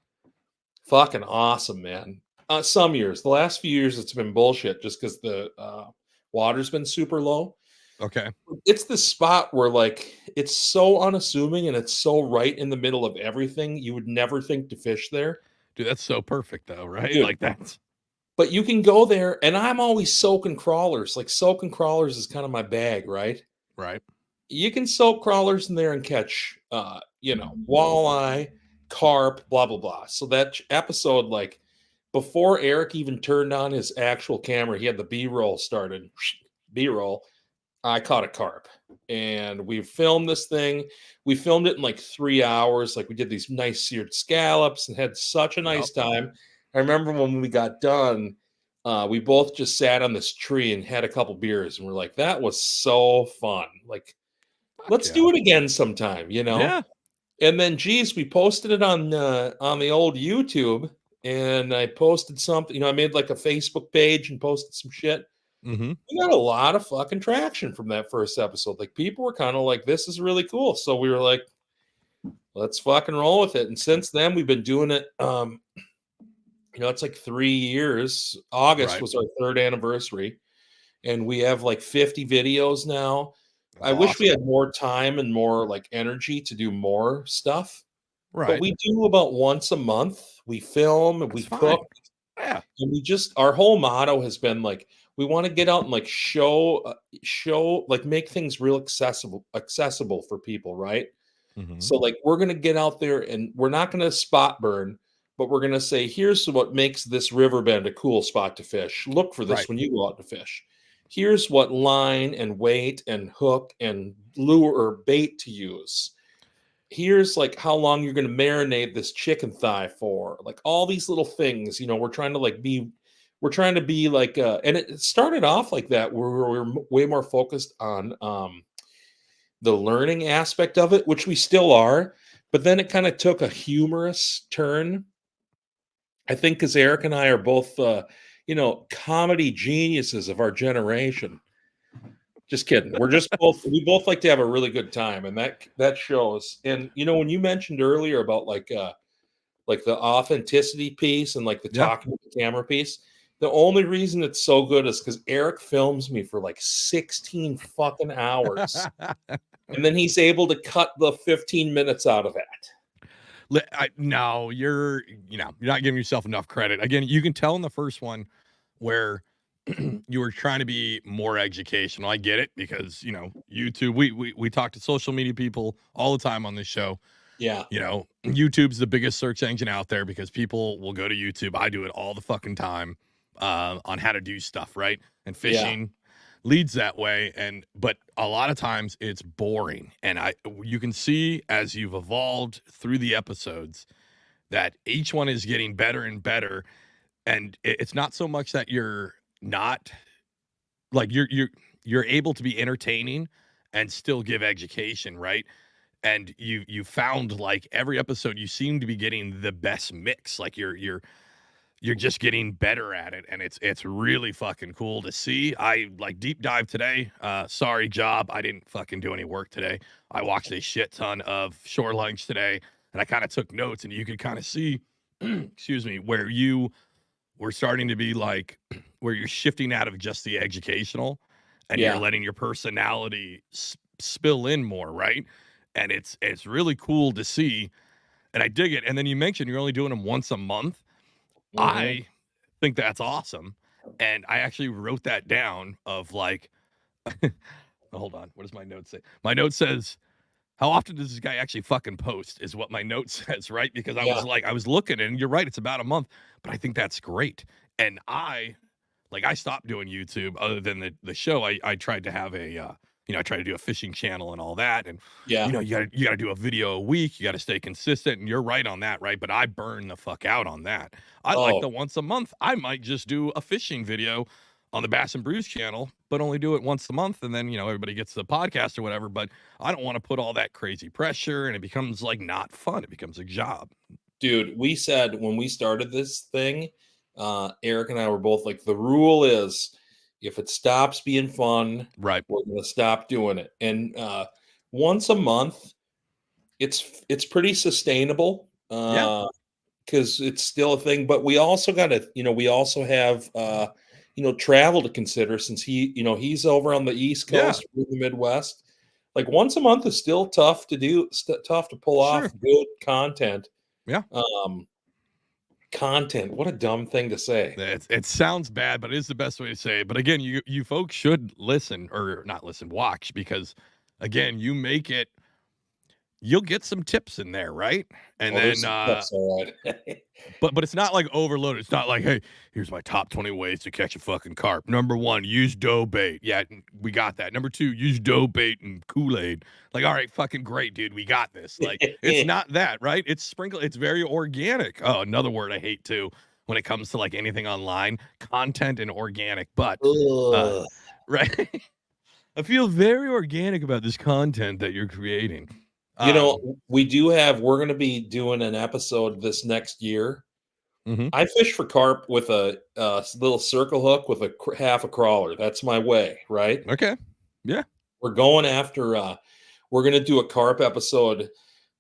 fucking awesome, man. Some years, the last few years, it's been bullshit just because the water's been super low. Okay. It's the spot where like it's so unassuming and it's so right in the middle of everything. You would never think to fish there, Dude, that's so perfect though, right? dude. Like that's But you can go there, and I'm always soaking crawlers. Like soaking crawlers is kind of my bag, right? right. You can soak crawlers in there and catch, walleye, carp, blah blah blah. So that episode, like before Eric even turned on his actual camera, he had the B-roll started. B-roll. I caught a carp, and we filmed this thing. We filmed it in like 3 hours. Like we did these nice seared scallops and had such a nice time. I remember when we got done, we both just sat on this tree and had a couple beers, and we're like, "That was so fun! Like, let's Yeah. do it again sometime." Yeah. And then, geez, we posted it on the old YouTube, and I posted something. I made like a Facebook page and posted some shit. Mm-hmm. We got a lot of fucking traction from that first episode. Like people were kind of like, "This is really cool." So we were like, "Let's fucking roll with it." And since then, we've been doing it. It's like 3 years. August Right. was our 3rd anniversary, and we have like 50 videos now. That's I wish we awesome. had more time and more like energy to do more stuff, but Right. we do about once a month. We film and we That's cook, fine. Yeah. and our whole motto has been like we want to get out and like show like make things real accessible for people, right? Mm-hmm. So like we're going to get out there and we're not going to spot burn, but we're going to say, here's what makes this river bend a cool spot to fish. Look for this Right. when you go out to fish. Here's what line and weight and hook and lure or bait to use. Here's like how long you're going to marinate this chicken thigh for. Like all these little things, we're trying to be like, and it started off like that where we're way more focused on the learning aspect of it, which we still are, but then it kind of took a humorous turn I think because Eric and I are both, comedy geniuses of our generation. Just kidding. We're just we both like to have a really good time, and that shows. And when you mentioned earlier about like the authenticity piece and like the Yeah. talking to the camera piece, the only reason it's so good is because Eric films me for like 16 fucking hours, and then he's able to cut the 15 minutes out of that. No, you're not giving yourself enough credit. Again, you can tell in the first one where you were trying to be more educational. I get it because YouTube. We talk to social media people all the time on this show. Yeah. YouTube's the biggest search engine out there because people will go to YouTube. I do it all the fucking time on how to do stuff, right? And fishing leads that way. But a lot of times it's boring. And you can see as you've evolved through the episodes that each one is getting better and better. And it's not so much that you're not like you're able to be entertaining and still give education, right? And you found like every episode you seem to be getting the best mix. Like you're just getting better at it, and it's really fucking cool to see. I like deep dive today. Sorry, job, I didn't fucking do any work today. I watched a shit ton of Shore Lunch today, and I kind of took notes, and you could kind of see, excuse me, where you were starting to be like, where you're shifting out of just the educational, and you're letting your personality spill in more, right? And it's really cool to see, and I dig it. And then you mentioned you're only doing them once a month. Mm-hmm. I think that's awesome, and I actually wrote that down of like, hold on, what does my note say? My note says, how often does this guy actually fucking post is what my note says, right? Because I was looking, and you're right, it's about a month, but I think that's great. And I stopped doing YouTube other than the show. I tried to have I try to do a fishing channel and all that. And, you gotta do a video a week. You gotta stay consistent. And you're right on that, right? But I burn the fuck out on that. I like the once a month. I might just do a fishing video on the Bass and Brews channel, but only do it once a month. And then, everybody gets the podcast or whatever. But I don't want to put all that crazy pressure, and it becomes like not fun. It becomes a job. Dude, we said when we started this thing, Eric and I were both like, the rule is if it stops being fun, right, we're gonna stop doing it. And once a month, it's pretty sustainable. Because it's still a thing. But we also gotta, we also have travel to consider since he's over on the East Coast, in the Midwest. Like once a month is still tough to do, tough to pull off good content. Yeah. Content. What a dumb thing to say. It sounds bad, but it is the best way to say it. But again, you folks should listen, or not listen, watch, because again, you make it, you'll get some tips in there, right? And then that's all right. but it's not like overloaded. It's not like, hey, here's my top 20 ways to catch a fucking carp. Number 1, use dough bait. Yeah, we got that. Number 2, use dough bait and Kool-Aid. Like, all right, fucking great, dude. We got this. Like, it's not that, right? It's sprinkled. It's very organic. Oh, another word I hate too when it comes to like anything online, content and organic. But right. I feel very organic about this content that you're creating. We're going to be doing an episode this next year. Mm-hmm. I fish for carp with a little circle hook with half a crawler. That's my way, right? Okay. Yeah. We're going after, we're going to do a carp episode.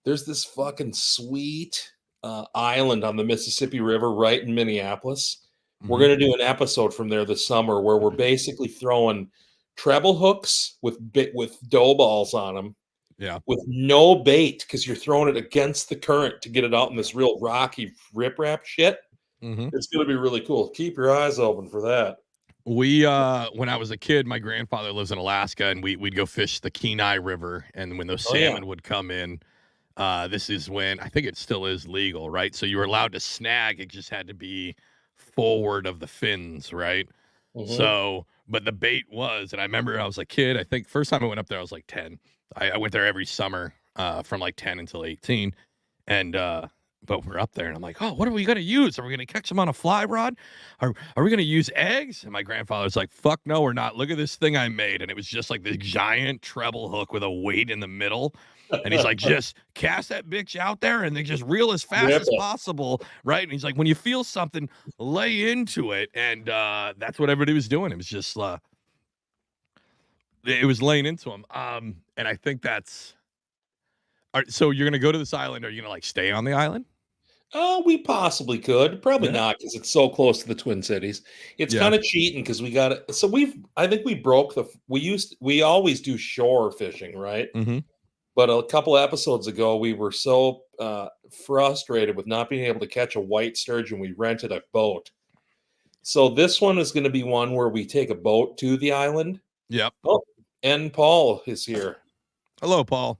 There's this fucking sweet island on the Mississippi River right in Minneapolis. Mm-hmm. We're going to do an episode from there this summer where we're basically throwing treble hooks with dough balls on them. Yeah. With no bait, because you're throwing it against the current to get it out in this real rocky riprap shit. Mm-hmm. It's going to be really cool. Keep your eyes open for that. We when I was a kid, my grandfather lives in Alaska, and we'd go fish the Kenai River, and when those salmon would come in, this is when I think it still is legal, right? So you were allowed to snag. It just had to be forward of the fins, right? Mm-hmm. So, but the bait was, and I remember I was a kid. I think first time I went up there, I was like 10. I went there every summer from like 10 until 18. And But we're up there, and I'm like, oh, what are we going to use? Are we going to catch them on a fly rod? Are we going to use eggs? And my grandfather's like, fuck no, we're not. Look at this thing I made. And it was just like this giant treble hook with a weight in the middle. And he's like, just cast that bitch out there and then just reel as fast as possible, right? And he's like, when you feel something, lay into it. And that's what everybody was doing. It was just, it was laying into him. And I think that's, so you're going to go to this island. Are you going to like stay on the island? We possibly could. Probably not, because it's so close to the Twin Cities. It's kind of cheating because we got it. So I think we broke we always do shore fishing, right? Mm-hmm. But a couple episodes ago, we were so frustrated with not being able to catch a white sturgeon, we rented a boat. So this one is going to be one where we take a boat to the island. Yep. Oh, and Paul is here. Hello, Paul.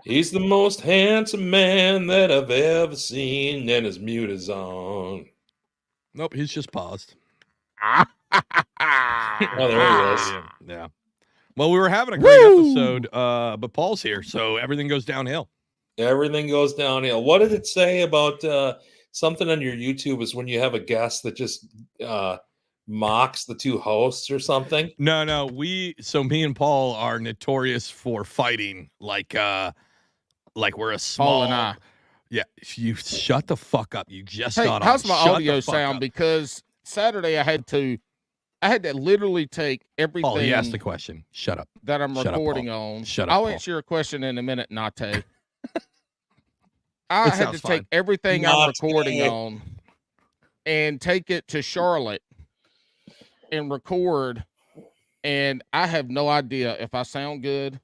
He's the most handsome man that I've ever seen, and his mute is on. Nope, he's just paused. Oh, there he is. Yeah. Well, we were having a great episode, but Paul's here, so everything goes downhill. Everything goes downhill. What did it say about something on your YouTube is when you have a guest that just mocks the two hosts or something? No. Me and Paul are notorious for fighting like we're a small. Paul and I. Yeah, you shut the fuck up. You just got on. How's my Shut audio sound? up. Because Saturday I had to literally take everything. Paul, he asked the question. Shut up. That I'm recording up, on. Shut up. I'll Paul. answer your question in a minute, Nate. I had to fine. take everything I'm recording on and take it to Charlotte and record. And I have no idea if I sound good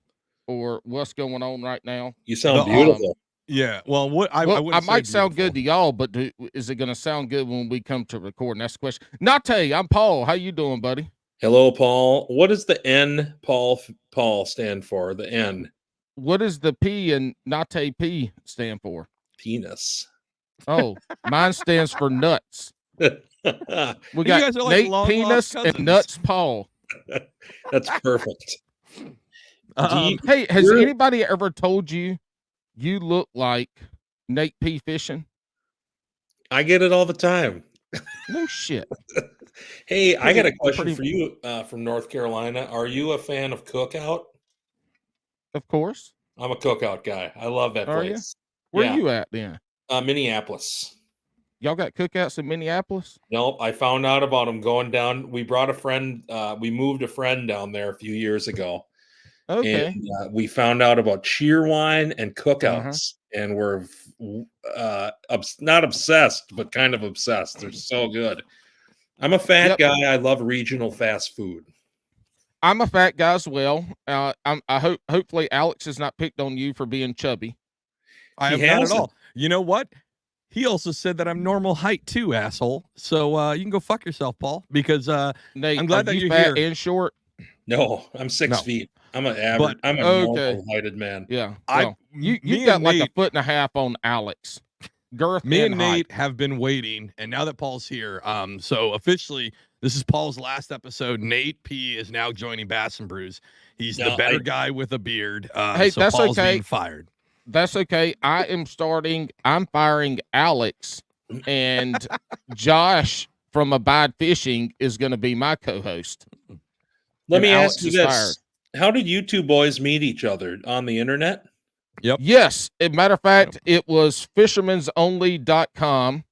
or what's going on right now. You sound beautiful. Yeah. Well, I might sound good to y'all, but is it going to sound good when we come to record? And that's the question. Nate, I'm Paul. How you doing, buddy? Hello, Paul. What does the N Paul stand for? The N. What does the P and Nate P stand for? Penis. Oh, mine stands for nuts. We got guys are like Nate Penis and Nuts Paul. That's perfect. Hey, has anybody ever told you you look like Nate P fishing? I get it all the time. No shit. Hey, I got a question for you from North Carolina. Are you a fan of Cookout? Of course. I'm a Cookout guy. I love that place. Where are you at then? Minneapolis. Y'all got cookouts in Minneapolis? Nope. I found out about them going down. We brought a friend. We moved a friend down there a few years ago. Okay. And we found out about Cheerwine and Cookouts, and we're not obsessed, but kind of obsessed. They're so good. I'm a fat guy. I love regional fast food. I'm a fat guy as well. Hopefully Alex has not picked on you for being chubby. I have not at all. You know what? He also said that I'm normal height too, asshole. So you can go fuck yourself, Paul. Because Nate, I'm glad that you're fat here. And short. No, I'm 6 feet. I'm an average. I'm a normal-heighted man. Yeah, well, you got like a foot and a half on Alex. Girth. Me and Nate have been waiting, and now that Paul's here, so officially, this is Paul's last episode. Nate P is now joining Bass and Brews. He's the better guy with a beard. Hey, so that's Paul's okay. being fired. That's okay. I'm firing Alex, and Josh from Abide Fishing is going to be my co-host. Let me ask you this. How did you two boys meet each other? On the internet? Yep. Yes. As a matter of fact, it was fishermansonly.com,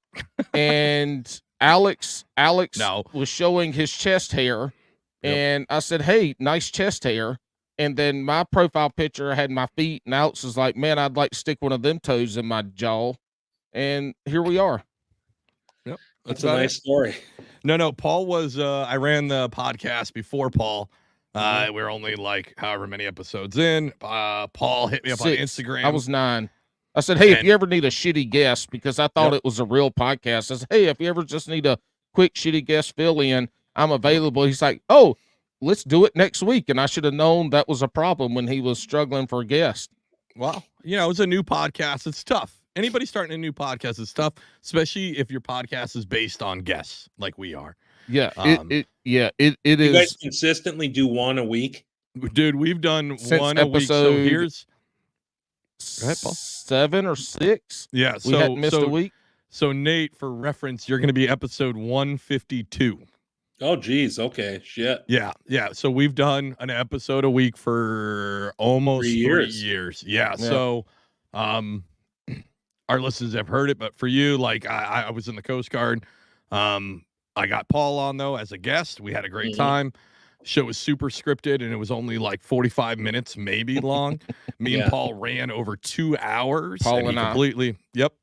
and Alex was showing his chest hair, and I said, hey, nice chest hair. And then my profile picture had my feet, and Alex was like, man, I'd like to stick one of them toes in my jaw. And here we are. Yep. That's a nice story. No, Paul was, I ran the podcast before Paul. We're only like however many episodes in. Paul hit me up 6. on Instagram. I was 9. I said, hey, if you ever need a shitty guest, because I thought it was a real podcast. I said, hey, if you ever just need a quick shitty guest fill in, I'm available. He's like, oh, let's do it next week. And I should have known that was a problem when he was struggling for a guest. Well, it's a new podcast. It's tough. Anybody starting a new podcast is tough, especially if your podcast is based on guests like we are. Yeah, it is. You guys consistently do one a week? Dude, we've done Since one a week. So Go ahead, Paul. 7 or 6. Yeah, We hadn't missed a week. So Nate, for reference, you're going to be episode 152. Oh, geez. Okay. Shit. Yeah. So we've done an episode a week for almost 3 years. Yeah. So, our listeners have heard it, but for you, like I was in the Coast Guard. I got Paul on though as a guest. We had a great time. Show was super scripted, and it was only like 45 minutes, maybe long. Me and Paul ran over 2 hours. Paul and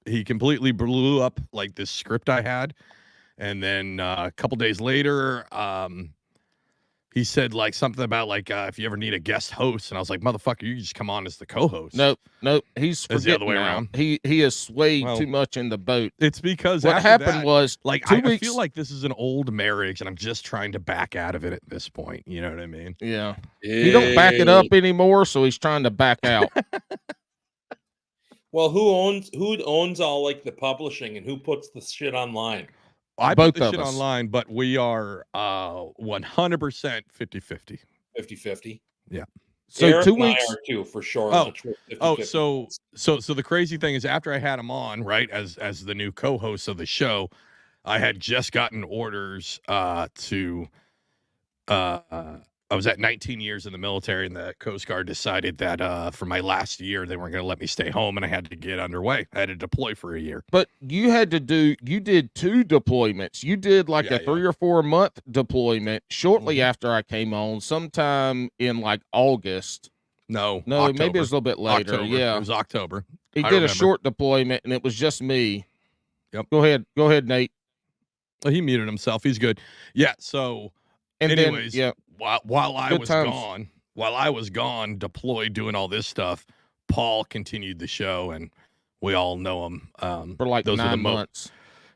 he completely blew up like this script I had. And then a couple days later, he said like something about like if you ever need a guest host, and I was like, motherfucker, you just come on as the co-host. Nope. He's the other way around. He has swayed too much in the boat. It's because what happened was like 2 I weeks. feel like this is an old marriage, and I'm just trying to back out of it at this point. You know what I mean? Yeah. He don't back it up anymore, so he's trying to back out. Well, who owns all like the publishing, and who puts the shit online? I put the shit online, but we are 100% 50-50. 50-50. Yeah. So Eric 2 and I weeks are too, for sure. So the crazy thing is, after I had him on, right, as the new co-host of the show, I had just gotten orders I was at 19 years in the military, and the Coast Guard decided that for my last year, they weren't going to let me stay home, and I had to get underway. I had to deploy for a year. But you did 2 deployments. You did like a 3 or 4 month deployment shortly after I came on, sometime in like August. No, October. Maybe it was a little bit later. October. Yeah, it was October. He did a short deployment, and it was just me. Yep. Go ahead, Nate. Well, he muted himself. He's good. Yeah. So, and anyways, then, while I was gone, deployed, doing all this stuff, Paul continued the show, and we all know him for like those 9 months.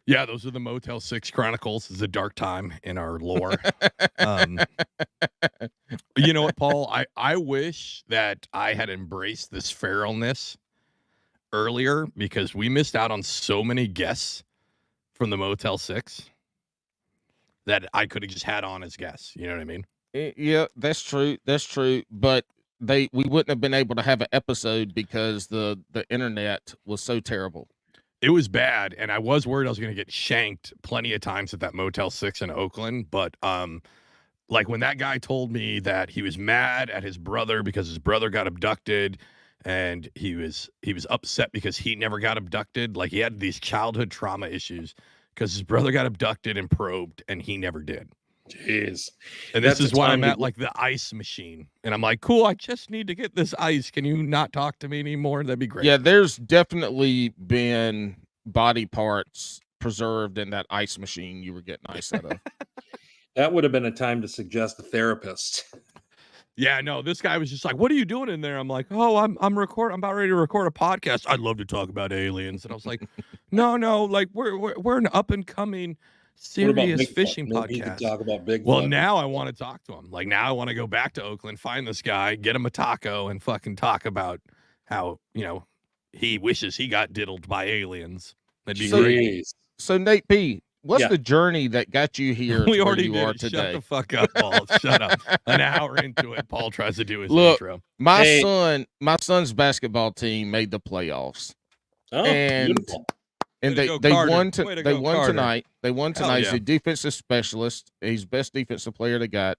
Yeah, those are the Motel 6 Chronicles. It's a dark time in our lore. You know what, Paul? I wish that I had embraced this feralness earlier, because we missed out on so many guests from the Motel 6 that I could have just had on as guests. You know what I mean? Yeah, that's true. But we wouldn't have been able to have an episode because the internet was so terrible. It was bad, and I was worried I was going to get shanked plenty of times at that Motel 6 in Oakland. But like when that guy told me that he was mad at his brother because his brother got abducted, and he was upset because he never got abducted. Like, he had these childhood trauma issues because his brother got abducted and probed, and he never did. Jeez. And this is why I'm at like the ice machine, and I'm like, cool, I just need to get this ice. Can you not talk to me anymore? That'd be great. Yeah, there's definitely been body parts preserved in that ice machine you were getting ice out of. That would have been a time to suggest a therapist. Yeah, no, this guy was just like, what are you doing in there? I'm like, oh, I'm about ready to record a podcast. I'd love to talk about aliens. And I was like, no, like we're an up and coming serious fishing podcast. Talk about Bigfoot. Well, now I want to talk to him. Like, now I want to go back to Oakland, find this guy, get him a taco, and fucking talk about how, he wishes he got diddled by aliens. That'd be great. So Nate P., what's the journey that got you here? We already are did. today? Shut the fuck up, Paul. Shut up. An hour into it, Paul tries to do his Look, intro. My son's basketball team made the playoffs. Oh, and beautiful. And they won tonight. They won tonight. He's a defensive specialist. He's best defensive player they got.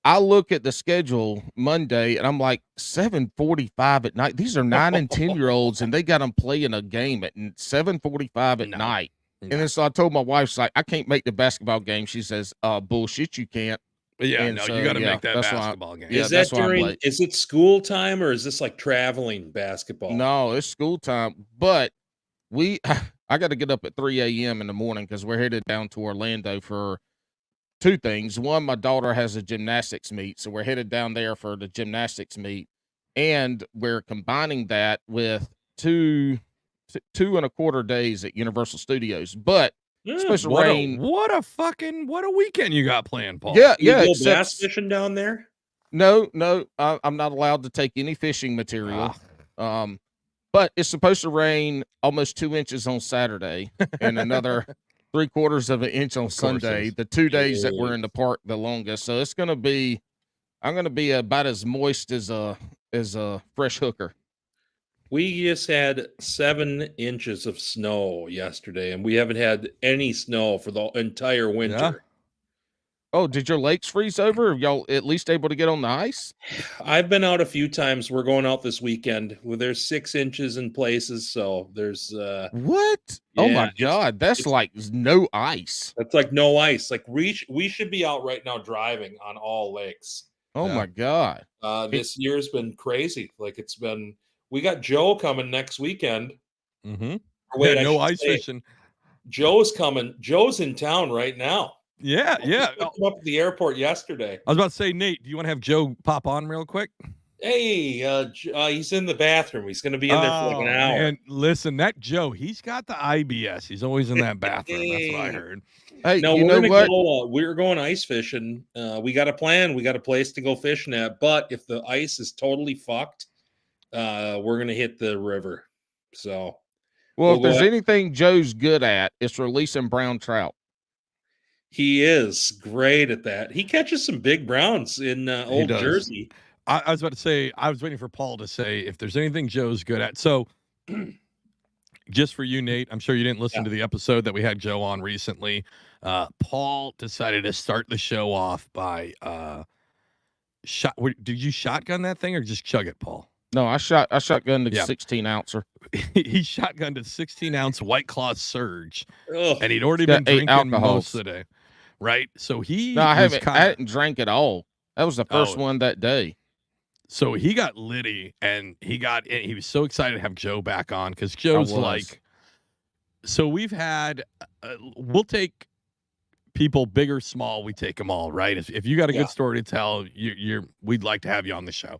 I look at the schedule Monday, and I'm like, 7:45 at night. These are 9 and 10-year-olds, and they got them playing a game at 7:45 at night. And then so I told my wife, she's like, I can't make the basketball game. She says, bullshit, you can't. Yeah, and you got to make that basketball game. Is that is it school time, or is this like traveling basketball? No, it's school time. But I got to get up at 3 a.m. in the morning because we're headed down to Orlando for 2 things. One, my daughter has a gymnastics meet, so we're headed down there for the gymnastics meet. And we're combining that with 2.25 days at Universal Studios. But special rain. What a weekend you got planned, Paul. Yeah. You go bass fishing down there? No, I'm not allowed to take any fishing material. But it's supposed to rain almost 2 inches on Saturday and another 3/4 of an inch on Sunday. The 2 days that we're in the park the longest. So it's I'm gonna be about as moist as a fresh hooker. We just had 7 inches of snow yesterday, and we haven't had any snow for the entire winter. Oh, did your lakes freeze over? Are y'all at least able to get on the ice? I've been out a few times. We're going out this weekend. Well, there's 6 inches in places, so there's What? Oh my yeah, God, that's like no ice. that's like no ice. Like we should be out right now driving on all lakes. Oh my God. This year's been crazy. Like we got Joe coming next weekend. Mm-hmm. Wait, yeah, I no should ice say, fishing. Joe's coming. Joe's in town right now. Yeah. I picked him up at the airport yesterday. I was about to say, Nate, do you want to have Joe pop on real quick? Hey, he's in the bathroom. He's going to be in there for like an hour. And listen, that Joe, he's got the IBS. He's always in that bathroom. That's what I heard. Hey, no, you know what? We're going ice fishing. We got a plan. We got a place to go fishing at. But if the ice is totally fucked, we're going to hit the river. So, well, if there's anything Joe's good at, it's releasing brown trout. He is great at that. He catches some big browns in Old Jersey. I was about to say, I was waiting for Paul to say if there's anything Joe's good at. So, just for you, Nate, I'm sure you didn't listen to the episode that we had Joe on recently. Paul decided to start the show off by did you shotgun that thing or just chug it, Paul? No, I shotgunned the 16 ouncer. He shotgunned a 16-ounce White Claw Surge, Ugh. and he'd already been drinking alcohols. most of the day. Right, so I hadn't drank at all. That was the first one that day. So he got litty, and he was so excited to have Joe back on because Joe's like. So we've had, we'll take people big or small. We take them all, right? If you got a good story to tell, we'd like to have you on the show.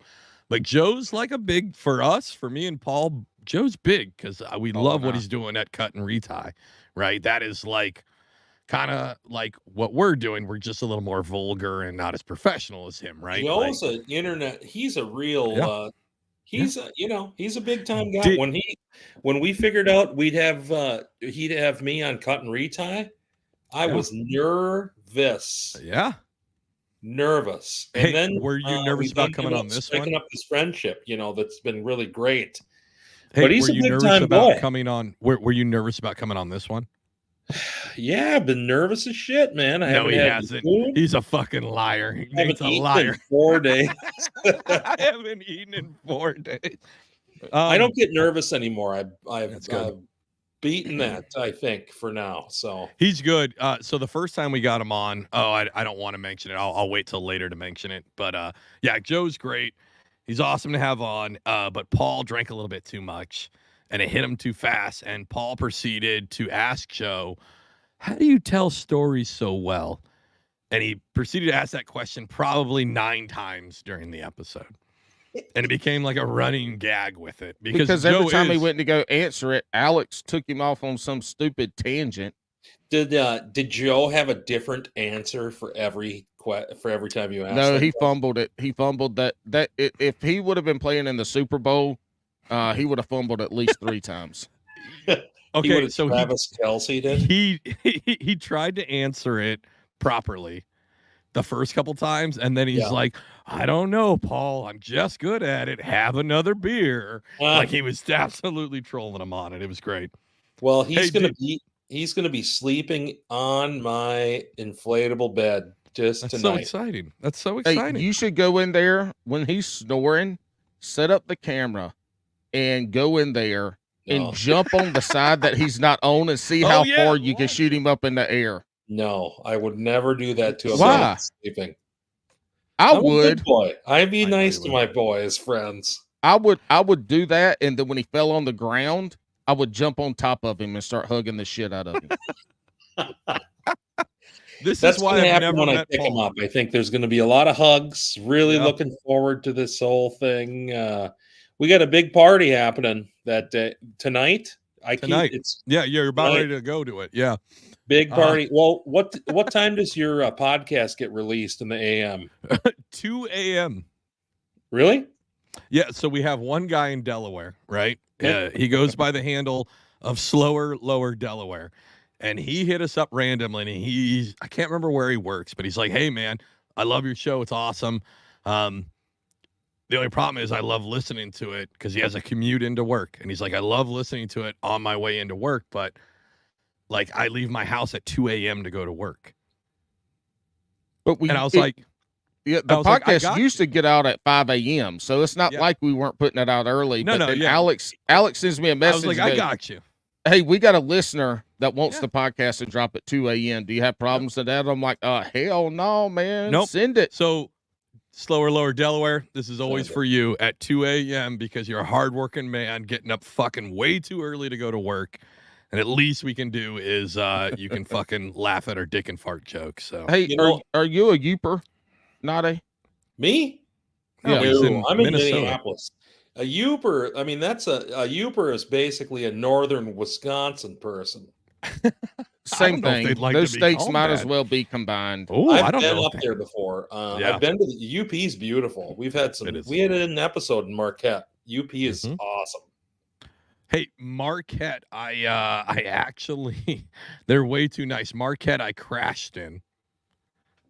But Joe's like a big for us, for me and Paul. Joe's big because we love what he's doing at Cut and Retie, right? That is like. Kind of like what we're doing. We're just a little more vulgar and not as professional as him, right? Joe's an internet. He's a real. He's a big time guy. When we figured out he'd have me on Cut and Retie, I was nervous. Yeah, nervous. And then were you nervous about coming on this one? Picking up this friendship, that's been really great. Hey, but he's a big time boy. Coming on? Were you nervous about coming on this one? Yeah, I've been nervous as shit, man. He hasn't. He's a fucking liar. He's a liar. In 4 days. I haven't eaten in 4 days. I don't get nervous anymore. I've beaten that, I think, for now. So he's good. So the first time we got him on, I don't want to mention it. I'll wait till later to mention it. But yeah, Joe's great. He's awesome to have on. But Paul drank a little bit too much. And it hit him too fast, and Paul proceeded to ask Joe, how do you tell stories so well? And he proceeded to ask that question probably 9 times during the episode. And it became like a running gag with it. Because every time he went to go answer it, Alex took him off on some stupid tangent. Did Joe have a different answer for every time you asked? No, he fumbled it. He fumbled that if he would have been playing in the Super Bowl, he would have fumbled at least 3 times. Okay, so Travis Kelce did. He tried to answer it properly the first couple times, and then he's like, "I don't know, Paul. I'm just good at it. Have another beer." Like he was absolutely trolling him on it. It was great. Well, he's gonna be sleeping on my inflatable bed just tonight. That's so exciting. That's so exciting. Hey, you should go in there when he's snoring, set up the camera, and go in there and jump on the side that he's not on and see how far you can shoot him up in the air. No, I would never do that to a boy sleeping. I'm would. A good boy. I'd be nice to my boys, friends. I would do that, and then when he fell on the ground, I would jump on top of him and start hugging the shit out of him. That's why I never when I pick him up. I think there's going to be a lot of hugs. Really looking forward to this whole thing. We got a big party happening that tonight. You're about ready to go to it. Yeah, big party. Well, what time does your podcast get released in the AM? 2 a.m. Really? Yeah. So we have one guy in Delaware, right? He goes by the handle of Slower Lower Delaware, and he hit us up randomly. And I can't remember where he works, but he's like, "Hey, man, I love your show. It's awesome. The only problem is I love listening to it because he has a commute into work. And he's like, I love listening to it on my way into work, but like I leave my house at 2 a.m. to go to work. But I was like, yeah, the podcast used to get out at 5 a.m. So it's not like we weren't putting it out early. No, but then yeah. Alex sends me a message. I was like, I got you. Hey, we got a listener that wants the podcast to drop at 2 a.m. Do you have problems with that? I'm like, hell no, man. Nope. Send it. So Slower, Lower Delaware, this is always for you at 2 a.m. because you're a hardworking man getting up fucking way too early to go to work. And at least we can do is you can fucking laugh at our dick and fart jokes. So hey, are you a Youper? Not a me? No, no, I'm in Minneapolis. A Youper, I mean, that's a Youper is basically a northern Wisconsin person. Same thing. Those states might as well be combined. Oh, I've been up there before. I've been to the UP's beautiful. We had an episode in Marquette. UP is awesome. Hey, Marquette, I actually they're way too nice. Marquette, I crashed in,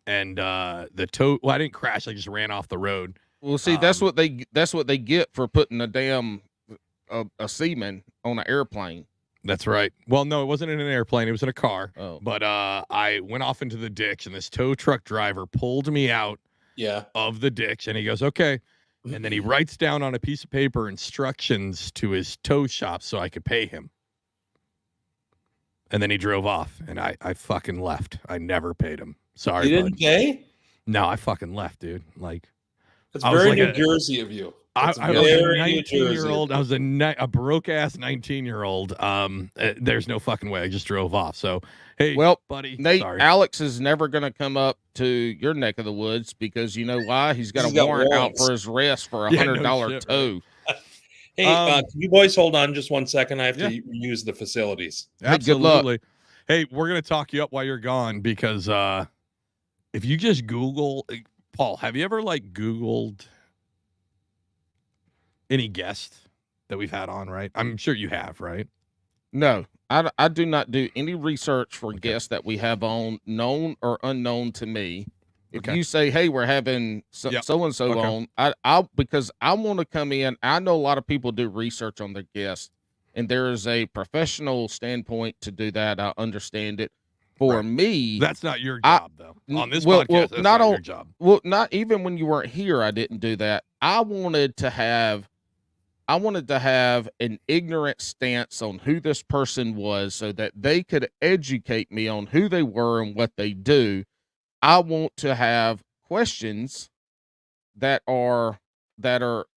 and I didn't crash. I just ran off the road. Well, see, that's what they get for putting a damn a seaman on an airplane. That's right. Well, no, it wasn't in an airplane. It was in a car. Oh. But I went off into the ditch, and this tow truck driver pulled me out of the ditch, and he goes, okay. And then he writes down on a piece of paper instructions to his tow shop so I could pay him. And then he drove off, and I fucking left. I never paid him. Sorry, you didn't pay? No, I fucking left, dude. Like, it's very New Jersey of you. I was a 19-year-old. I was a broke-ass 19-year-old. There's no fucking way. I just drove off. So, hey, buddy. Nate, sorry. Alex is never going to come up to your neck of the woods because you know why? He's got a warrant out for his arrest for $100 tow. Right? Hey, can you boys hold on just 1 second? I have to use the facilities. Absolutely. Hey, good luck. Hey, we're going to talk you up while you're gone because if you just Google, Paul, have you ever Googled any guests that we've had on, right? I'm sure you have, right? No, I do not do any research for guests that we have on, known or unknown to me. If you say, hey, we're having so-and-so on, I because I want to come in. I know a lot of people do research on their guests, and there is a professional standpoint to do that. I understand it. For me, that's not your job, though. On this podcast, that's not your job. Well, not even when you weren't here, I didn't do that. I wanted to have an ignorant stance on who this person was so that they could educate me on who they were and what they do. I want to have questions that are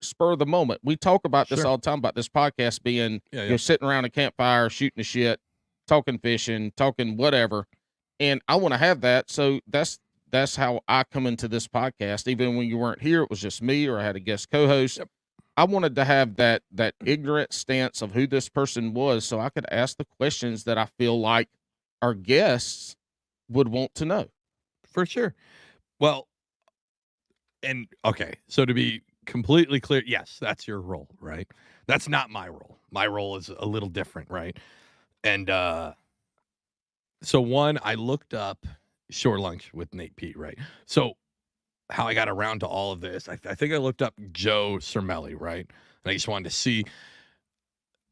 spur of the moment. We talk about this all the time about this podcast being you're sitting around a campfire, shooting the shit, talking fishing, talking whatever. And I want to have that. So that's how I come into this podcast. Even when you weren't here, it was just me or I had a guest co-host. Yep. I wanted to have that ignorant stance of who this person was so I could ask the questions that I feel like our guests would want to know. For sure. Well, and okay, so to be completely clear, yes, that's your role, right? That's not my role. My role is a little different, right? And so one, I looked up Shore Lunch with Nate Pete, right? So how I got around to all of this, I think I looked up Joe Cermelli, right? And I just wanted to see,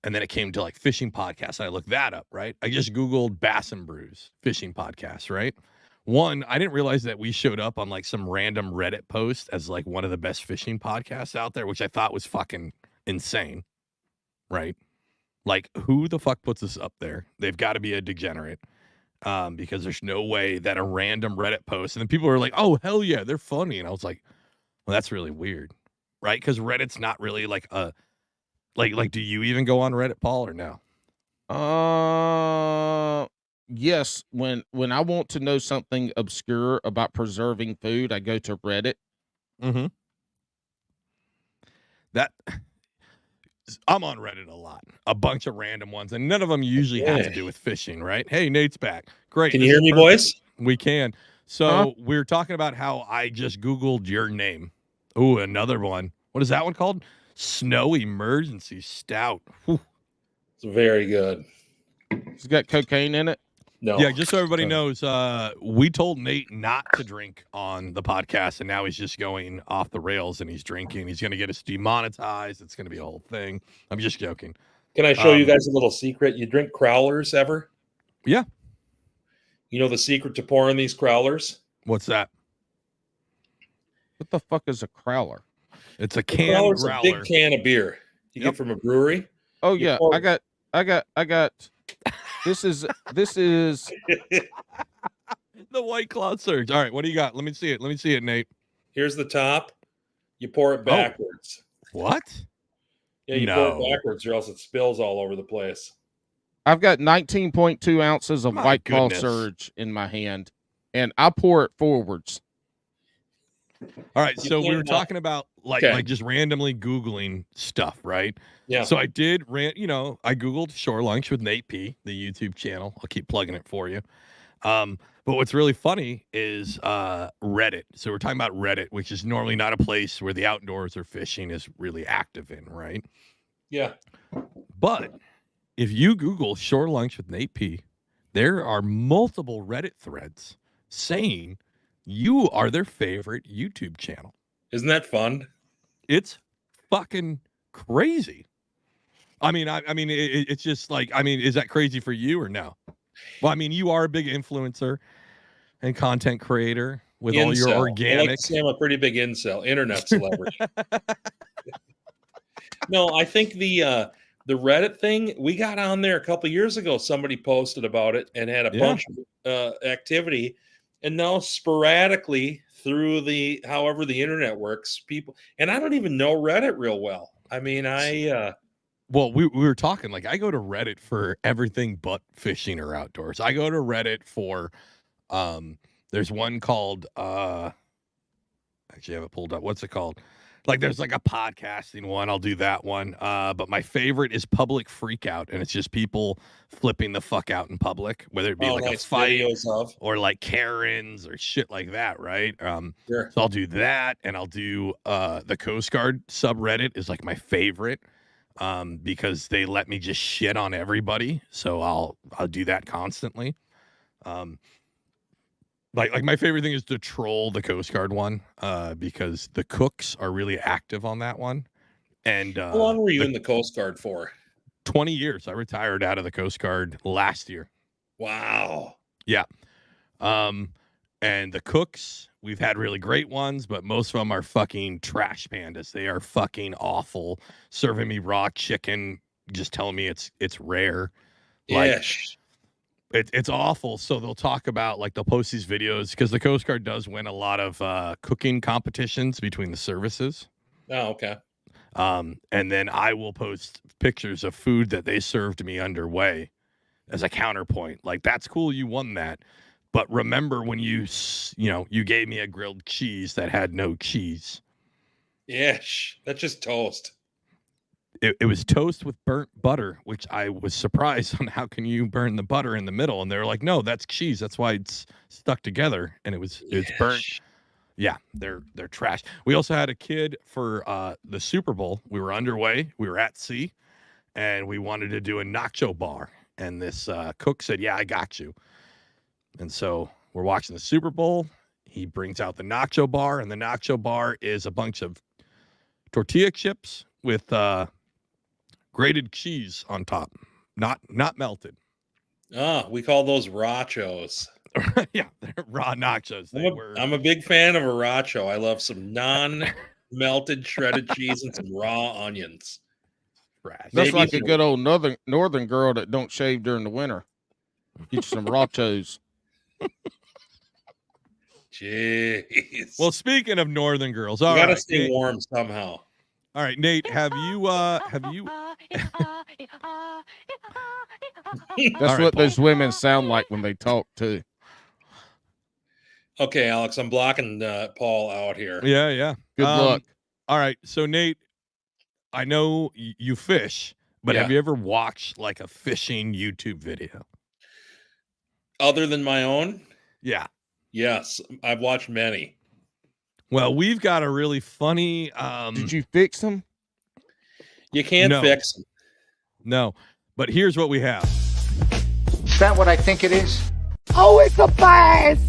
and then it came to fishing podcasts. I looked that up, right? I just Googled Bass and Brews fishing podcast, right? One, I didn't realize that we showed up on some random Reddit post as one of the best fishing podcasts out there, which I thought was fucking insane, right? Who the fuck puts this up there? They've got to be a degenerate. Because there's no way that a random Reddit post, and then people are like, oh, hell yeah, they're funny. And I was like, well, that's really weird, right? Because Reddit's not really do you even go on Reddit, Paul, or no? Yes. When I want to know something obscure about preserving food, I go to Reddit. Mm-hmm. I'm on Reddit a lot, a bunch of random ones, and none of them usually have to do with fishing, right? Hey, Nate's back. Great. Can you hear me, boys? We can. So we're talking about how I just Googled your name. Ooh, another one. What is that one called? Snow Emergency Stout. Whew. It's very good. It's got cocaine in it. No. Yeah, just so everybody knows, we told Nate not to drink on the podcast, and now he's just going off the rails and he's drinking. He's going to get us demonetized. It's going to be a whole thing. I'm just joking. Can I show you guys a little secret? You drink crowlers ever? Yeah. You know the secret to pouring these crowlers? What's that? What the fuck is a crowler? It's a can growler. A big can of beer you get from a brewery. Oh yeah, I got. This is the White Claw Surge. All right, what do you got? Let me see it, Nate. Here's the top. You pour it backwards. What? Yeah, you pour it backwards, or else it spills all over the place. I've got 19.2 ounces of White Claw Surge in my hand, and I pour it forwards. All right, so we were talking about like just randomly Googling stuff, right? Yeah. So I did I Googled Shore Lunch with Nate P, the YouTube channel. I'll keep plugging it for you. But what's really funny is Reddit. So we're talking about Reddit, which is normally not a place where the outdoors or fishing is really active in, right? Yeah. But if you Google Shore Lunch with Nate P, there are multiple Reddit threads saying you are their favorite YouTube channel. Isn't that fun? It's fucking crazy. I mean, it's just like, is that crazy for you or no? Well, I mean, you are a big influencer and content creator with all your organic. I like to say I'm a pretty big internet celebrity. No, I think the Reddit thing, we got on there a couple of years ago. Somebody posted about it and had a bunch of activity. And now sporadically through however the internet works, people, and I don't even know Reddit real well. I mean, well, we were talking, like, I go to Reddit for everything but fishing or outdoors. I go to Reddit for, there's one called, actually I have it pulled up. What's it called? Like, there's like a podcasting one. I'll do that one. But my favorite is Public Freakout, and it's just people flipping the fuck out in public, whether it be a fight or like Karens or shit like that, right? Sure. So I'll do that, and I'll do the Coast Guard subreddit is like my favorite because they let me just shit on everybody. So I'll do that constantly. Like my favorite thing is to troll the Coast Guard one because the cooks are really active on that one. And how long were you in the Coast Guard for? 20 years. I retired out of the Coast Guard last year. Wow. Yeah. And the cooks, we've had really great ones, but most of them are fucking trash pandas. They are fucking awful. Serving me raw chicken, just telling me it's rare. Yes. It's awful. So they'll talk about, like, they'll post these videos because the Coast Guard does win a lot of cooking competitions between the services. Oh, okay. And then I will post pictures of food that they served me underway as a counterpoint. Like, that's cool, you won that. But remember when you gave me a grilled cheese that had no cheese. Yes, that's just toast. It was toast with burnt butter, which I was surprised on. How can you burn the butter in the middle? And they were like, no, that's cheese. That's why it's stuck together. And it's burnt. Yeah, they're trash. We also had a kid for the Super Bowl. We were underway. We were at sea, and we wanted to do a nacho bar. And this cook said, yeah, I got you. And so we're watching the Super Bowl. He brings out the nacho bar, and the nacho bar is a bunch of tortilla chips with grated cheese on top, not melted. We call those rachos. Yeah, they're raw nachos. I'm a big fan of a racho. I love some non-melted shredded cheese and some raw onions. Trash. That's like a good old northern girl that don't shave during the winter. Get you some rachos. Jeez. Well, speaking of northern girls, you gotta stay warm somehow. All right, Nate, have you? That's what those women sound like when they talk too. Okay, Alex, I'm blocking Paul out here. Yeah. Good luck. All right, so Nate, I know you fish, but have you ever watched like a fishing YouTube video? Other than my own? Yeah. Yes, I've watched many. Well, we've got a really funny. Did you fix them? You can't fix them. No, but here's what we have. Is that what I think it is? Oh, it's a bass!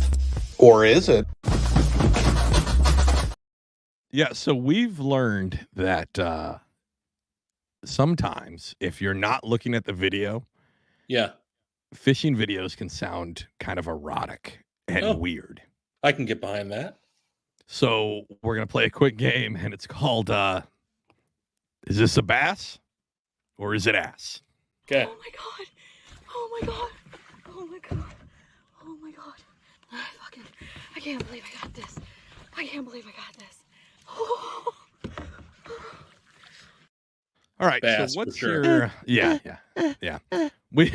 Or is it? Yeah, so we've learned that sometimes if you're not looking at the video, fishing videos can sound kind of erotic and weird. I can get behind that. So we're going to play a quick game, and it's called, is this a bass or is it ass? Okay. Oh my god. Oh my god. Oh my god. Oh my god. I can't believe I got this. I can't believe I got this. Oh. All right. Bass, so what's for sure. your, yeah. We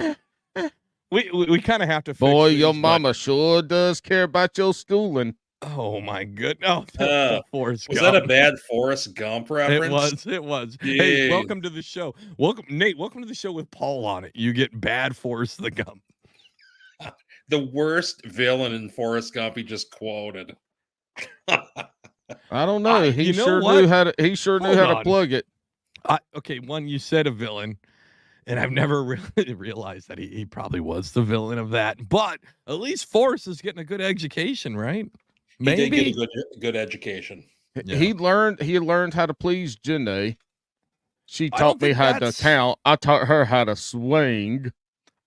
kind of have to fix Boy, these, your but- mama sure does care about your schooling. Oh my goodness. Oh, Forrest Was Gump. that a bad Forrest Gump reference? It was. Jeez. Hey, welcome to the show. Nate, welcome to the show with Paul on it. You get bad Forrest the Gump. The worst villain in Forrest Gump he just quoted. I don't know. He you know sure what? knew how to. He sure knew Hold how to on. plug it. Okay, one, you said a villain, and I've never really realized that he probably was the villain of that. But at least Forrest is getting a good education, right? He did Maybe. get a good education. Yeah. He learned how to please Janae. She I taught don't me think how to that's- count. I taught her how to swing.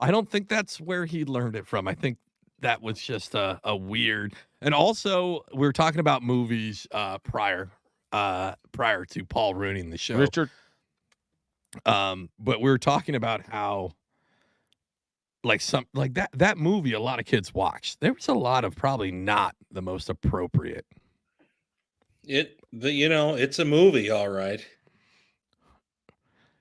I don't think that's where he learned it from. I think that was just a weird. And also, we were talking about movies prior to Paul ruining the show. Richard, But we were talking about how that movie a lot of kids watched. There was a lot of probably not the most appropriate. It's a movie, all right.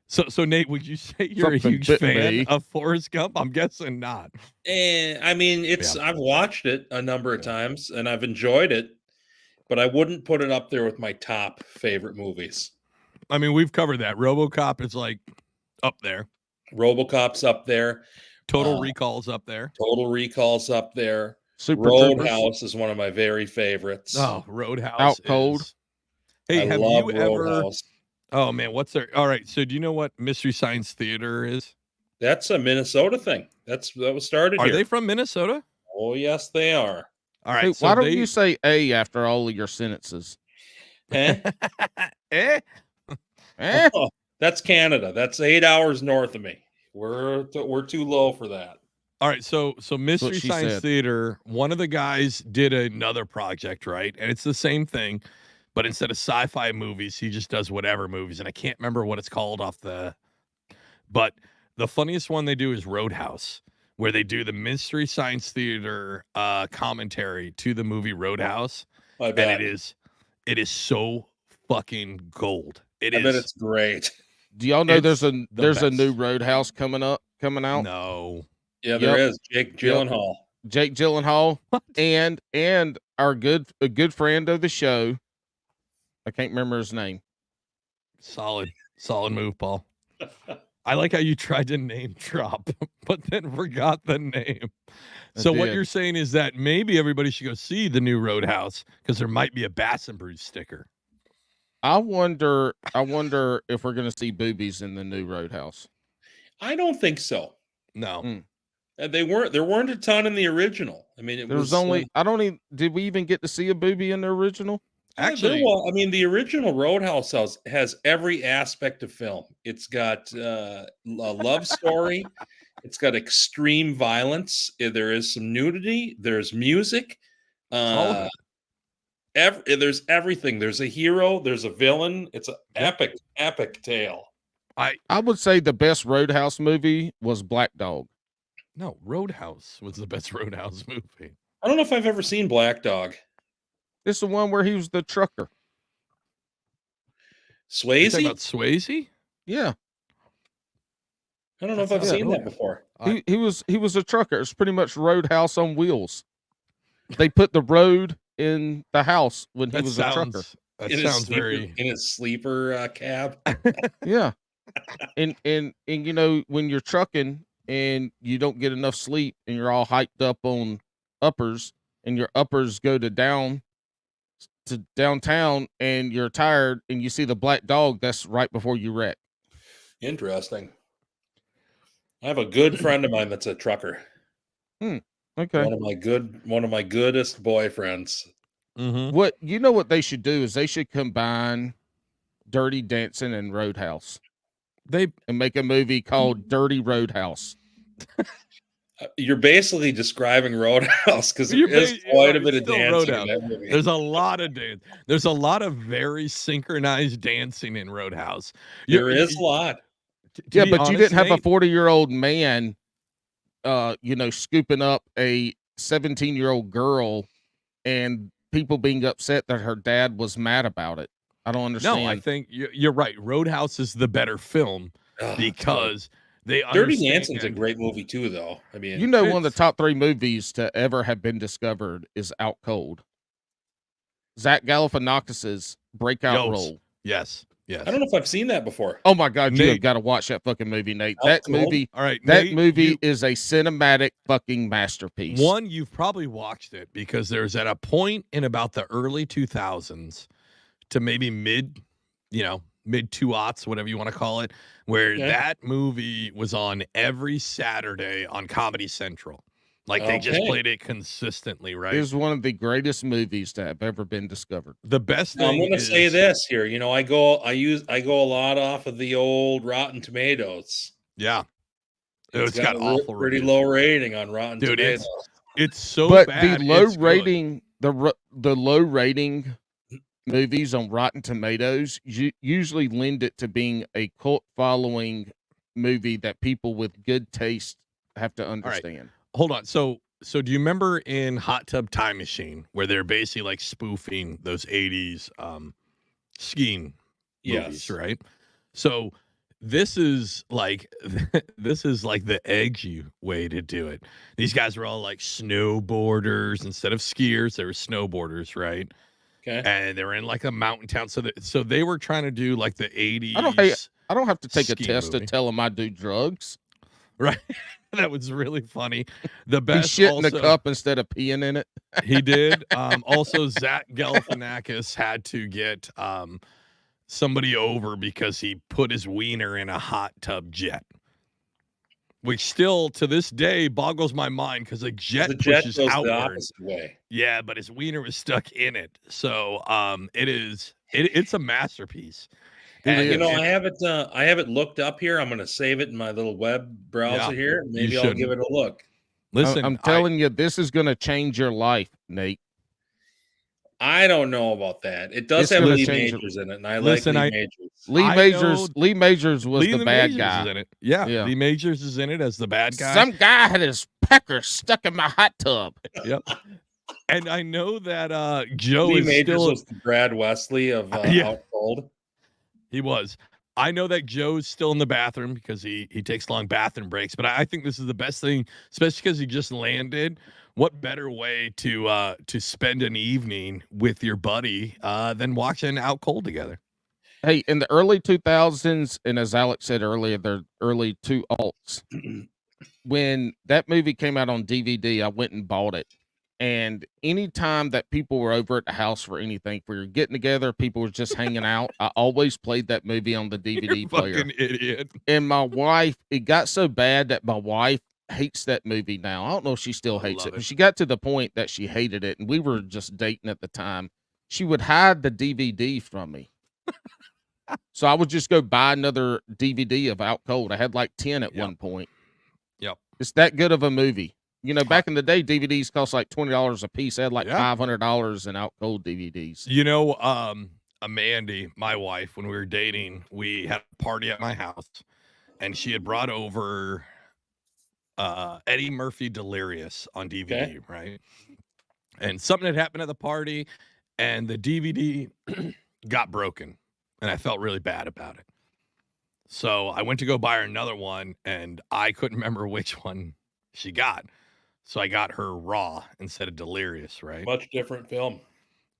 So Nate, would you say you're Something a huge bit fan me. of Forrest Gump? I'm guessing not. And I mean, I've watched it a number of times and I've enjoyed it, but I wouldn't put it up there with my top favorite movies. I mean, we've covered that. RoboCop is like up there. RoboCop's up there. Total Recall's up there. Total Recall's up there. Super Troopers. Roadhouse is one of my very favorites. Oh, Roadhouse. Out Cold. is- Hey, I have love you ever? Roadhouse. Oh man, what's there? All right, so do you know what Mystery Science Theater is? That's a Minnesota thing. That was started Are here. they from Minnesota? Oh, yes, they are. All right, Hey, so why don't they- you say A after all of your sentences? Eh? Eh? Eh? Oh, that's Canada. That's 8 hours north of me. We're too low for that. All right, so Mystery she Science said. Theater, one of the guys did another project, right? And it's the same thing, but instead of sci-fi movies, he just does whatever movies. And I can't remember what it's called but the funniest one they do is Roadhouse, where they do the Mystery Science Theater commentary to the movie Roadhouse. I bet. And it is so fucking gold. I bet it's great. Do y'all know It's there's a the new best. Roadhouse coming out? No. Yeah, there Yep. is. Jake Gyllenhaal. Jake Gyllenhaal and our good friend of the show. I can't remember his name. Solid move, Paul. I like how you tried to name drop, but then forgot the name. I So what did. you're saying is that maybe everybody should go see the new Roadhouse because there might be a Bass and Brews sticker. I wonder if we're gonna see boobies in the new Roadhouse. I don't think so. No. Mm. There weren't a ton in the original. I mean, it There was only did we even get to see a boobie in the original? Actually, I mean, the original Roadhouse has every aspect of film. It's got a love story. It's got extreme violence. There is some nudity. There's music. All of There's everything. There's a hero. There's a villain. It's an Yep. epic tale. I would say the best Roadhouse movie was Black Dog. no, Roadhouse was the best Roadhouse movie. I don't know if I've ever seen Black Dog. It's the one where he was the trucker. You talking Swayze? about Swayze? Yeah, I don't know if That I've sounds seen that familiar. before. he was a trucker. It's pretty much Roadhouse on wheels. They put the road in the house when he That was a trucker. sounds. That In his sounds very. in his sleeper cab. Yeah, and you know when you're trucking and you don't get enough sleep and you're all hyped up on uppers and your uppers go to downtown and you're tired and you see the black dog, that's right before you wreck. Interesting. I have a good friend of mine that's a trucker. Okay. One of my goodest boyfriends. Mm-hmm. What they should do is they should combine Dirty Dancing and Roadhouse. And make a movie called Dirty Roadhouse. You're basically describing Roadhouse because there is quite a bit of dancing in that movie. There's a lot of dance. There's a lot of very synchronized dancing in Roadhouse. There is a lot. Yeah, but you didn't have a 40-year-old man, scooping up a 17-year-old girl and people being upset that her dad was mad about it. I don't understand. No, I think you're right. Roadhouse is the better film because they Dirty Dancing's a great movie too, though. I mean, one of the top 3 movies to ever have been discovered is Out Cold. Zach Galifianakis's breakout role. Yes. I don't know if I've seen that before. Oh my God, you have got to watch that fucking movie, Nate. Movie, all right, that Nate, movie is a cinematic fucking masterpiece. One, you've probably watched it because there's at a point in about the early 2000s to maybe mid 2000s, whatever you want to call it, where that movie was on every Saturday on Comedy Central. Like they just played it consistently, right? It is one of the greatest movies to have ever been discovered. The best thing I'm going to say this here. I go a lot off of the old Rotten Tomatoes. Yeah. It's got awful pretty low rating on Rotten Tomatoes. It's so but bad. The low rating, the low rating movies on Rotten Tomatoes usually lend it to being a cult following movie that people with good taste have to understand. Hold on. So do you remember in Hot Tub Time Machine where they're basically like spoofing those 80s skiing movies, right? So this is like the edgy way to do it. These guys were all like snowboarders instead of skiers. They were snowboarders, right? Okay. And they were in like a mountain town. So they were trying to do like the 80s. I don't have to take a test movie to tell them I do drugs. Right. That was really funny. The best. He shit in the cup instead of peeing in it. He did. Also, Zach Galifianakis had to get somebody over because he put his wiener in a hot tub jet, which still to this day boggles my mind because a jet pushes goes outward. the opposite way. Yeah, but his wiener was stuck in it. So it's a masterpiece. And I have it looked up here. I'm going to save it in my little web browser here. Maybe I'll give it a look. Listen, I'm telling you, this is going to change your life, Nate. I don't know about that. It does have Lee Majors in it, and I like Lee Majors. Lee Majors was the bad guy. in it. Yeah, Lee Majors is in it as the bad guy. Some guy had his pecker stuck in my hot tub. Yep. And I know that Joe Lee is Majors still was the Brad Wesley of Out Cold. He was. I know that Joe's still in the bathroom because he takes long bathroom breaks, but I think this is the best thing, especially because he just landed. What better way to spend an evening with your buddy than watching Out Cold together? Hey, in the early 2000s, and as Alex said earlier, the early 2000s, when that movie came out on DVD, I went and bought it. And anytime that people were over at the house for anything, if we were getting together, people were just hanging out, I always played that movie on the DVD player. Fucking idiot. And my wife, it got so bad that my wife hates that movie now. I don't know if she still hates it, but she got to the point that she hated it, and we were just dating at the time. She would hide the DVD from me. So I would just go buy another DVD of Out Cold. I had like 10 at one point. Yep. It's that good of a movie. Back in the day, DVDs cost like $20 a piece. I had like $500 in Out Cold DVDs. Mandy, my wife, when we were dating, we had a party at my house, and she had brought over Eddie Murphy Delirious on DVD, right? And something had happened at the party, and the DVD got broken, and I felt really bad about it. So I went to go buy her another one, and I couldn't remember which one she got. So I got her Raw instead of Delirious, right? Much different film.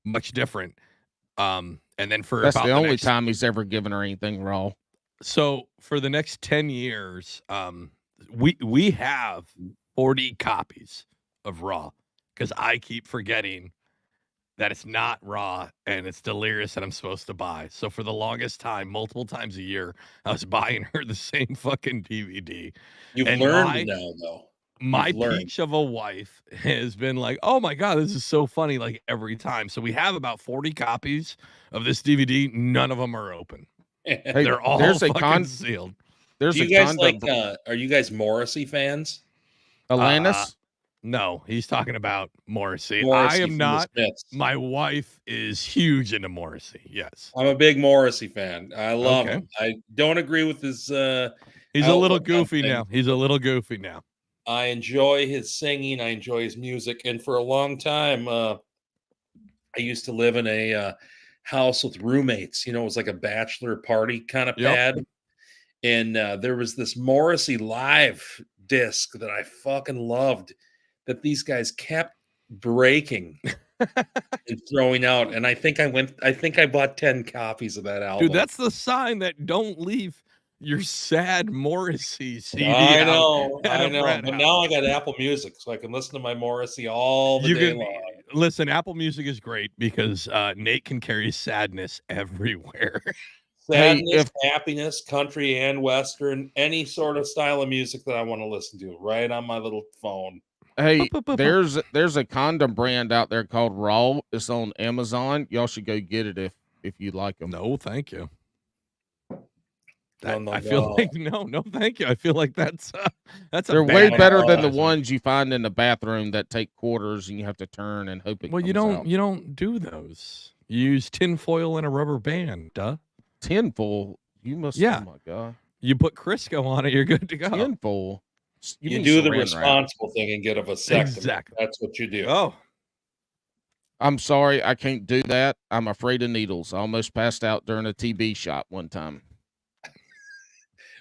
Much different. And then that's the only time he's ever given her anything Raw. So for the next 10 years, we have 40 copies of Raw because I keep forgetting that it's not Raw and it's Delirious that I'm supposed to buy. So for the longest time, multiple times a year, I was buying her the same fucking DVD. You've learned now, though. my learned. peach of a wife has been like, oh my God, this is so funny, like every time. So we have about 40 copies of this DVD. None of them are open. Hey, They're all there's a fucking sealed. There's Do a you guys condom. like? Are you guys Morrissey fans? Alanis. No, he's talking about Morrissey. Morrissey I am from the not. Smiths. My wife is huge into Morrissey. Yes. I'm a big Morrissey fan. I love Okay. him. I don't agree with his. He's a little outlook on goofy now. things, He's a but little goofy now. I enjoy his singing. I enjoy his music. And for a long time, I used to live in a house with roommates. You know, it was like a bachelor party kind of Yep. pad. And there was this Morrissey live disc that I fucking loved that these guys kept breaking and throwing out. And I think I bought 10 copies of that album. Dude, that's the sign that don't leave your sad Morrissey CD. I know. Frat But house. now I got Apple Music, so I can listen to my Morrissey all the day long. Listen, Apple Music is great because Nate can carry sadness everywhere. Sadness, happiness, country and western, any sort of style of music that I want to listen to, right on my little phone. Hey, there's a condom brand out there called Raw. It's on Amazon. Y'all should go get it if you like them. No, thank you. No, I feel like no, thank you. I feel like that's They're way better than the ones you find in the bathroom that take quarters and you have to turn and hope it. Well, comes out. you don't do those. You use tinfoil and a rubber band. Duh. Tinfoil. You must. Yeah. Oh my god. You put Crisco on it, you're good to go. Tinfoil. You do the saran wrap. responsible thing and get a vasectomy. Exactly. That's what you do. Oh. I'm sorry, I can't do that. I'm afraid of needles. I almost passed out during a TB shot one time.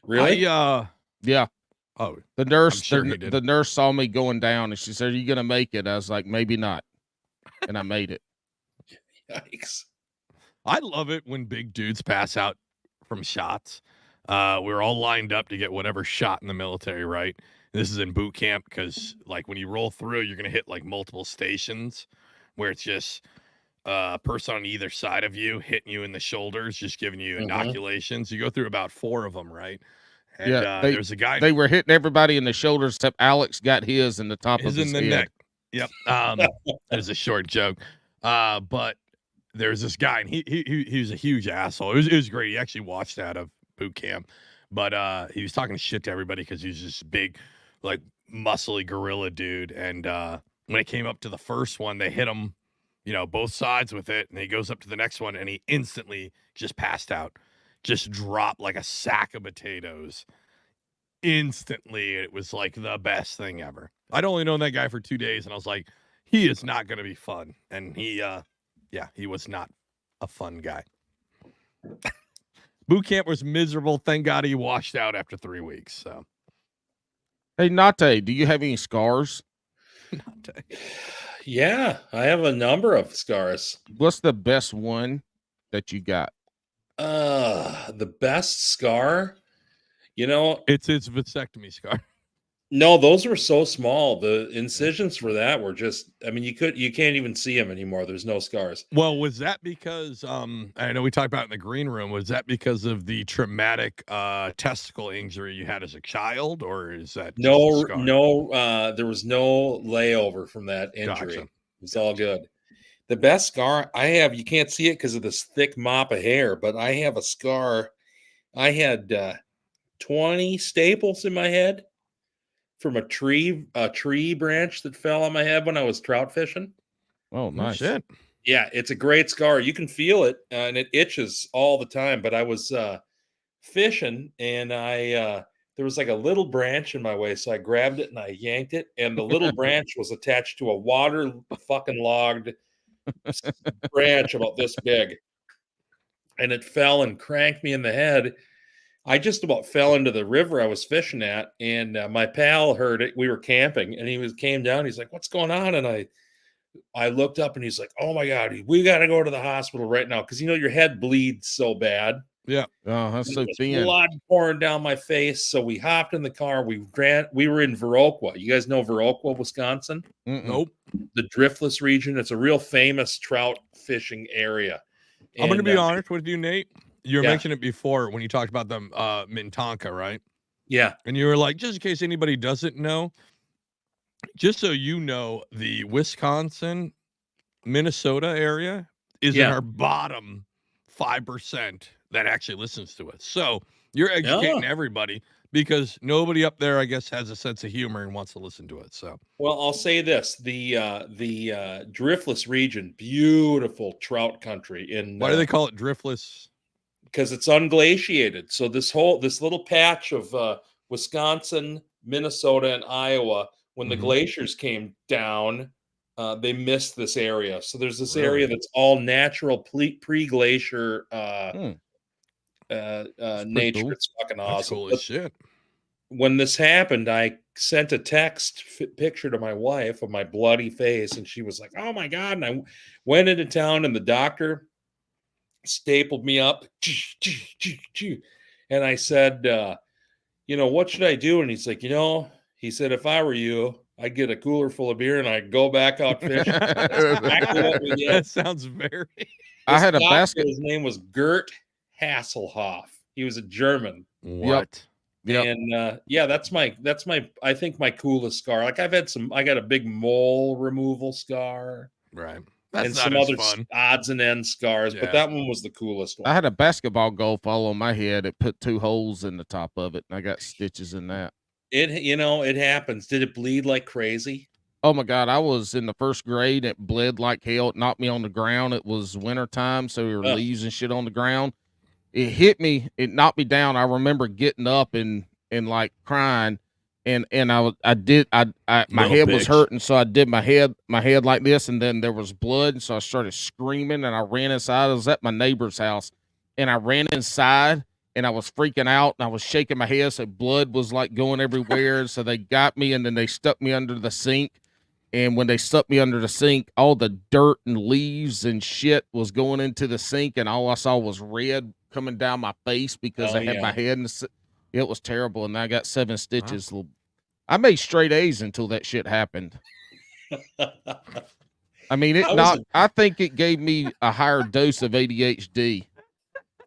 Really? Yeah. Oh, The nurse, sure he did. the nurse saw me going down, and she said, "Are you gonna make it?" I was like, "Maybe not," and I made it. Yikes. I love it when big dudes pass out from shots. We're all lined up to get whatever shot in the military, right? This is in boot camp because, like, when you roll through, you're gonna hit like multiple stations where it's just a person on either side of you hitting you in the shoulders, just giving you inoculations. You go through about 4 of them, right? And there's a guy. They were hitting everybody in the shoulders except Alex got his in the top of his in the head. neck. Yep. There's a short joke. But there's this guy, and he was a huge asshole. It was great. He actually watched out of boot camp, but he was talking shit to everybody because he was this big, like, muscly gorilla dude. And when it came up to the first one, they hit him, both sides with it, and he goes up to the next one, and he instantly just passed out, just dropped like a sack of potatoes. Instantly, it was like the best thing ever. I'd only known that guy for 2 days, and I was like, he is not going to be fun. And he was not a fun guy. Boot camp was miserable. Thank God he washed out after 3 weeks. So, Hey, Nate, do you have any scars? Nate. Yeah, I have a number of scars. What's the best one that you got? The best scar, It's vasectomy scar. No, those were so small. The incisions for that were just, you can't even see them anymore. There's no scars. Well, was that because I know we talked about it in the green room, was that because of the traumatic testicle injury you had as a child, or is that No, there was no layover from that injury. Gotcha. It's all good. The best scar I have, you can't see it because of this thick mop of hair, but I have a scar. I had 20 staples in my head from a tree branch that fell on my head when I was trout fishing. Oh, nice. Shit. Yeah, it's a great scar. You can feel it, and it itches all the time. But I was fishing, and there was like a little branch in my way, so I grabbed it and I yanked it, and the little branch was attached to a water fucking logged branch about this big, and it fell and cranked me in the head. I just about fell into the river I was fishing at, and my pal heard it. We were camping, and he came down. He's like, "What's going on?" And I looked up, and he's like, "Oh my God, we got to go to the hospital right now because your head bleeds so bad." Yeah. Oh, that's so thin. Blood pouring down my face. So we hopped in the car. We were in Viroqua. You guys know Viroqua, Wisconsin? Nope. The Driftless region. It's a real famous trout fishing area. I'm going to be honest with you, Nate. You were Yeah. mentioning it before when you talked about the Minnetonka, right? Yeah. And you were like, just in case anybody doesn't know, Just so you know, the Wisconsin, Minnesota area is in Yeah. our bottom 5% that actually listens to us. So you're educating everybody because nobody up there, I guess, has a sense of humor and wants to listen to it. So, Well, I'll say this: the driftless region, beautiful trout country. why do they call it driftless? Because it's unglaciated. So this little patch of Wisconsin, Minnesota, and Iowa, when the glaciers came down, they missed this area. So there's this area that's all natural pre-glacier nature. cool. It's fucking That's awesome. cool as shit. When this happened, I sent a text picture to my wife of my bloody face, and she was like, "Oh my God." And I went into town, and the doctor stapled me up, and I said, what should I do? And he's like, he said, if I were you, I'd get a cooler full of beer and I'd go back out fishing. That's exactly what we did. That sounds very. I had a basket. His name was Gert Hasselhoff. He was a German. What? Yep. And that's my I think my coolest scar. Like I got a big mole removal scar. Right. That's and not some as other fun. odds and ends scars, Yeah. but that one was the coolest one. I had a basketball goal fall on my head. It put 2 holes in the top of it, and I got stitches in that. It happens. Did it bleed like crazy? Oh my God, I was in the 1st grade. It bled like hell. It knocked me on the ground. It was wintertime, so we were leaves and shit on the ground. It hit me. It knocked me down. I remember getting up and like crying. And my head was hurting, so I did my head like this, and then there was blood, and so I started screaming, and I ran inside. I was at my neighbor's house, and I ran inside, and I was freaking out, and I was shaking my head, so blood was like going everywhere. So they got me, and then they stuck me under the sink, and when they stuck me under the sink, all the dirt and leaves and shit was going into the sink, and all I saw was red coming down my face because I had my head in the. It was terrible, and I got 7 stitches. Wow. I made straight A's until that shit happened. I mean, I think it gave me a higher dose of ADHD.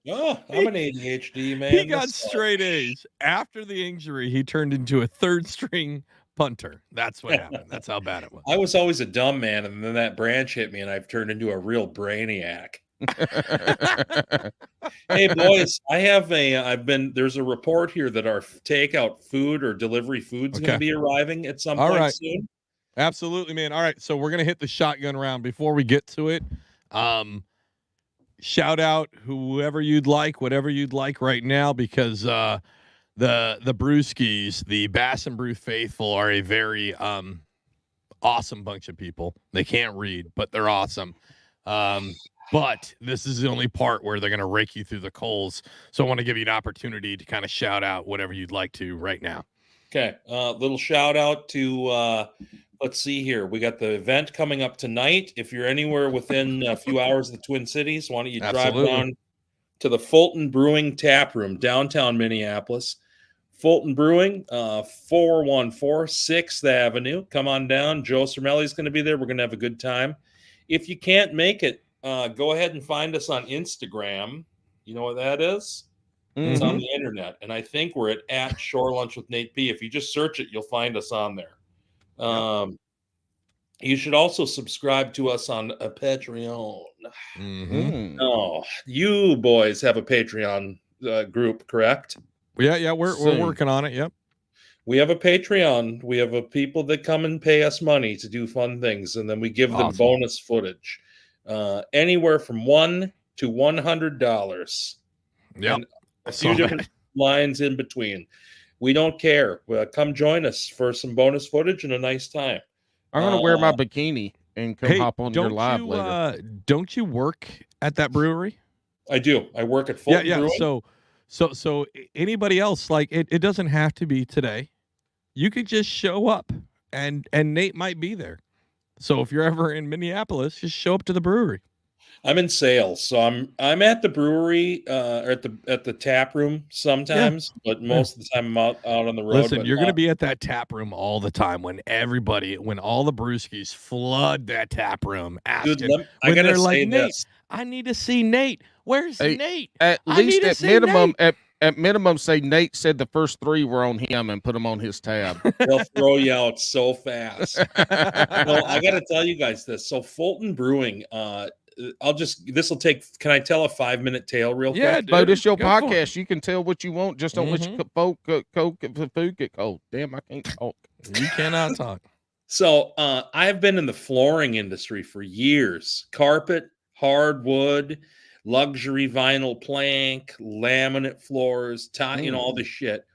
Oh, I'm an ADHD man. He got straight A's. After the injury, he turned into a 3rd-string punter. That's what happened. That's how bad it was. I was always a dumb man, and then that branch hit me, and I've turned into a real brainiac. Hey boys, there's a report here that our takeout food or delivery food's going to be arriving at some point soon. Absolutely, man. All right, so we're going to hit the shotgun round. Before we get to it, shout out whoever you'd like, whatever you'd like right now, because the Brewskis, the Bass and Brews faithful, are a very awesome bunch of people. They can't read, but they're awesome. But this is the only part where they're going to rake you through the coals. So I want to give you an opportunity to kind of shout out whatever you'd like to right now. Okay. Little shout out to, let's see here. We got the event coming up tonight. If you're anywhere within a few hours of the Twin Cities, why don't you drive down to the Fulton Brewing Tap Room, downtown Minneapolis. Fulton Brewing, 414 6th Avenue. Come on down. Joe Cermelli's going to be there. We're going to have a good time. If you can't make it, go ahead and find us on Instagram. You know what that is? Mm-hmm. It's on the internet. And I think we're at Shore Lunch with Nate P. If you just search it, you'll find us on there. You should also subscribe to us on a Patreon. Mm-hmm. Oh, you boys have a Patreon group, correct? Yeah, we're working on it. Yep. We have a Patreon. We have people that come and pay us money to do fun things, and then we give them bonus footage. Anywhere from $1 to $100. Yeah, a few different lines in between. We don't care. Come join us for some bonus footage and a nice time. I'm gonna wear my bikini and come hop on your live later. Don't you work at that brewery? I do. I work at Fulton Brewing. So anybody else, like it doesn't have to be today. You could just show up, and Nate might be there. So if you're ever in Minneapolis, just show up to the brewery. I'm in sales, so I'm at the brewery or at the tap room sometimes, but most of the time I'm out on the road. Listen, you're going to be at that tap room all the time when all the Brewskis flood that tap room. Dude, I gotta say Nate, I need to see Nate. Where's Nate? At least at minimum, at minimum, say Nate said the first 3 were on him and put them on his tab. They'll throw you out so fast. No, I got to tell you guys this. So Fulton Brewing, this will take, can I tell a 5-minute tale real quick? But it's your podcast. You can tell what you want. Just don't let your food get cold. Damn, I can't talk. You cannot talk. So I've been in the flooring industry for years. Carpet, hardwood, luxury vinyl plank, laminate floors, all this shit.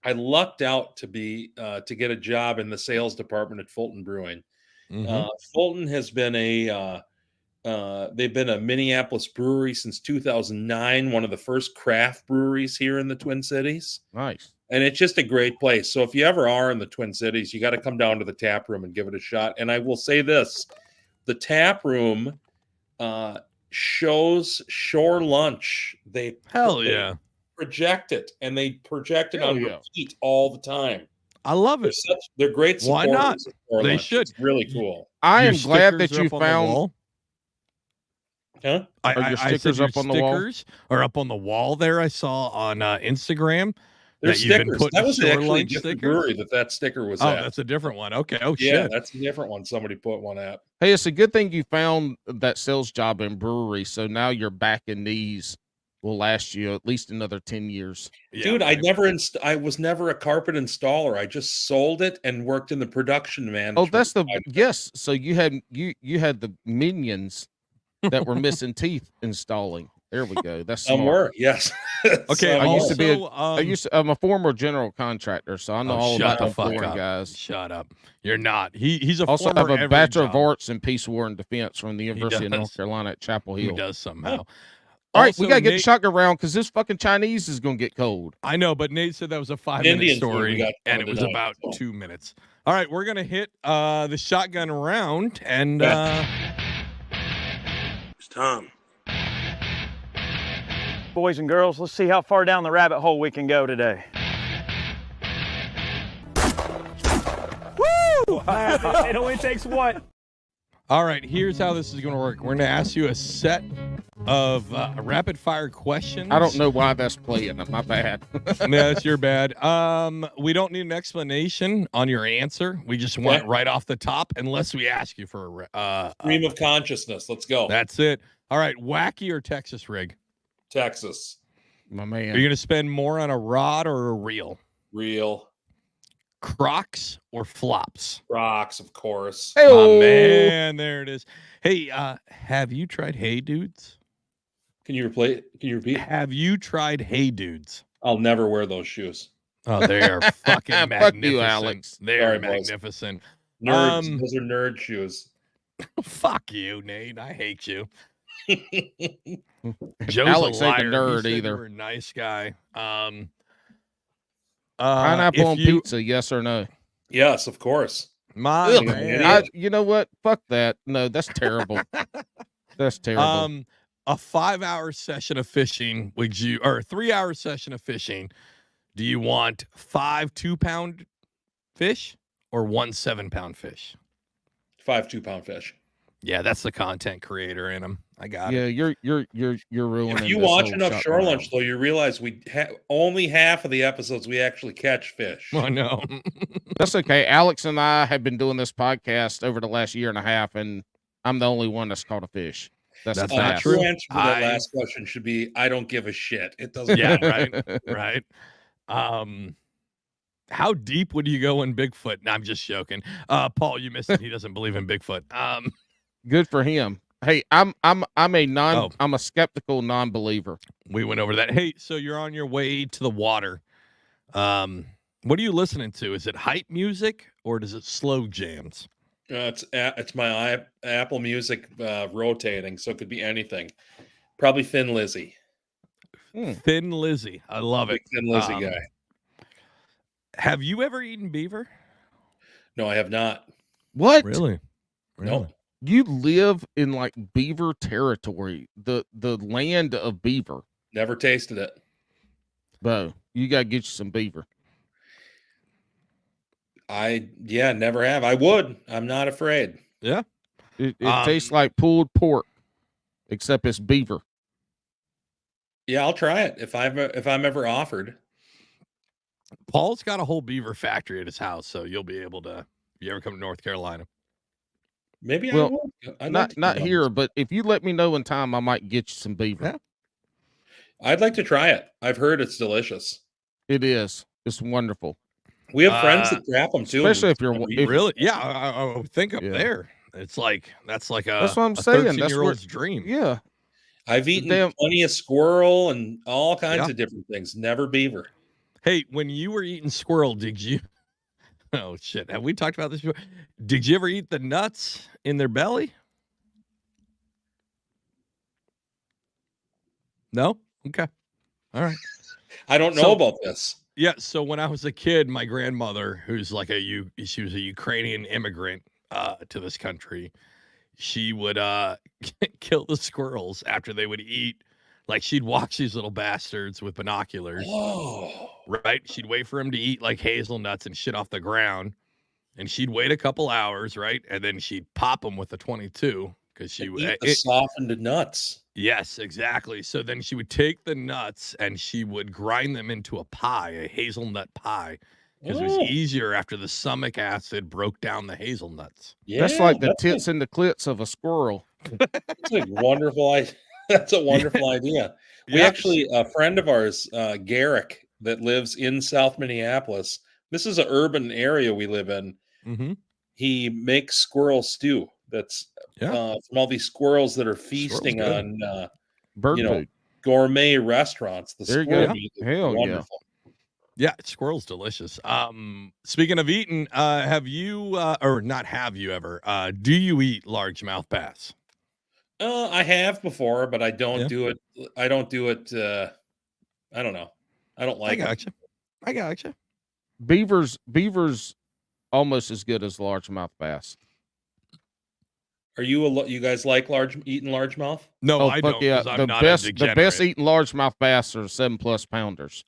I lucked out to get a job in the sales department at Fulton Brewing. Fulton has been they've been a Minneapolis brewery since 2009, one of the first craft breweries here in the Twin Cities. Nice. And it's just a great place. So if you ever are in the Twin Cities, you got to come down to the tap room and give it a shot. And I will say this, the tap room shows Shore Lunch. They project it, and they project it on repeat all the time. I love it. They're great supporters. Why not? They Lunch. should. It's really cool. I am glad that you found. Huh? Are your stickers up on the wall? Are up on the wall there? I saw on Instagram. There's stickers. That was actually a different brewery that sticker was at. Oh, that's a different one. Okay. Oh, yeah, shit. that's a different one. Somebody put one at. Hey, it's a good thing you found that sales job in brewery. So now your back and knees will last you at least another 10 years. Yeah, dude, I was never a carpet installer. I just sold it and worked in the production management. Oh, that's yes. So you had the minions that were missing teeth installing. There we go. That's smart. Yes. Okay. I'm a former general contractor, so I know all about the flooring guys. Shut up. You're not. He's a also former have a Bachelor of Arts in Peace, War, and Defense from the University of North Carolina at Chapel Hill. He does somehow. All right, we got to get the shotgun around because this fucking Chinese is going to get cold. I know, but Nate said that was a 5-minute story, and it was about 2 minutes. All right, we're going to hit the shotgun round, and It's Tom. Boys and girls, let's see how far down the rabbit hole we can go today. Woo! It only takes one. All right, here's how this is going to work. We're going to ask you a set of rapid fire questions. I don't know why that's playing. My bad. No, it's your bad. We don't need an explanation on your answer. We just want right off the top, unless we ask you for a stream of consciousness. Let's go. That's it. All right, wacky or Texas rig? Texas. My man. Are you going to spend more on a rod or a reel? Reel. Crocs or flops? Crocs, of course. Hey-o. My man, there it is. Hey, have you tried Hey Dudes? Can you repeat? Have you tried Hey Dudes? I'll never wear those shoes. Oh, they are fucking magnificent. Fuck you, Alex. They are magnificent. Nerds. Those are nerd shoes. Fuck you, Nate. I hate you. Joe's Alex a liar. ain't a nerd either. either. You're a nice guy. Pineapple on pizza, yes or no? Yes, of course. My man. You know what? Fuck that. No, that's terrible. That's terrible. A 5-hour session of fishing, or a 3-hour session of fishing, do you want 5 2-pound fish or 1 7-pound fish? 5 2-pound fish. Yeah, that's the content creator in them. I got it. Yeah, you're ruining. If you watch enough Shore Lunch, though, you realize only half of the episodes we actually catch fish. I know. That's okay. Alex and I have been doing this podcast over the last year and a half, and I'm the only one that's caught a fish. That's not true. The answer to that last question should be, I don't give a shit. It doesn't matter. Right. How deep would you go in Bigfoot? No, I'm just joking. Paul, you missed it. He doesn't believe in Bigfoot. Good for him. Hey, I'm a skeptical non-believer. We went over that. Hey, so you're on your way to the water. What are you listening to? Is it hype music or does it slow jams? It's my Apple Music rotating, so it could be anything. Probably Thin Lizzy. Thin Lizzy, I love it. Thin Lizzy guy. Have you ever eaten beaver? No, I have not. What? Really? No. You live in like beaver territory, the land of beaver. Never tasted it. Bo, you gotta get you some beaver. Never have. I would. I'm not afraid. Yeah. It tastes like pulled pork, except it's beaver. Yeah, I'll try it if I'm ever offered. Paul's got a whole beaver factory at his house, so you'll be able to. If you ever come to North Carolina, Maybe I Well, will. I'd like not to not try here, this. but if you let me know in time, I might get you some beaver. Yeah. I'd like to try it. I've heard it's delicious. It is. It's wonderful. We have friends that trap them too. Especially if you're really, yeah, I would think up Yeah. there. It's like that's like That's a what I'm saying. That's 13-year-old's dream. Yeah. I've eaten Damn. plenty of squirrel and all kinds Yeah. of different things. Never beaver. Hey, when you were eating squirrel, did you? Oh shit! Have we talked about this before? Did you ever eat the nuts in their belly? No. Okay. All right. I don't know about this. Yeah. So when I was a kid, my grandmother, who's like she was a Ukrainian immigrant to this country, she would kill the squirrels after they would eat. Like she'd watch these little bastards with binoculars. Oh, Right? She'd wait for him to eat like hazelnuts and shit off the ground. And she'd wait a couple hours, right? And then she'd pop them with a 22 because she would eat the softened nuts. Yes, exactly. So then she would take the nuts and she would grind them into a pie, a hazelnut pie, because it was easier after the stomach acid broke down the hazelnuts. Yeah, That's like the tits and the clits of a squirrel. That's a wonderful idea. That's a wonderful idea. We actually, a friend of ours, Garrick, that lives in South Minneapolis. This is an urban area we live in. Mm-hmm. He makes squirrel stew. That's from all these squirrels that are feasting on bird food, gourmet restaurants. The there you squirrel go. meat is Hell wonderful. Yeah, squirrel's delicious. Speaking of eating, have you or not have you ever? Do you eat largemouth bass? I have before, but I don't do it. I don't do it. I don't know. I don't like it. I gotcha. Beaver's almost as good as largemouth bass. Are you guys like eating largemouth? No, I don't. Yeah, I'm not the best eating largemouth bass are 7+ pounders.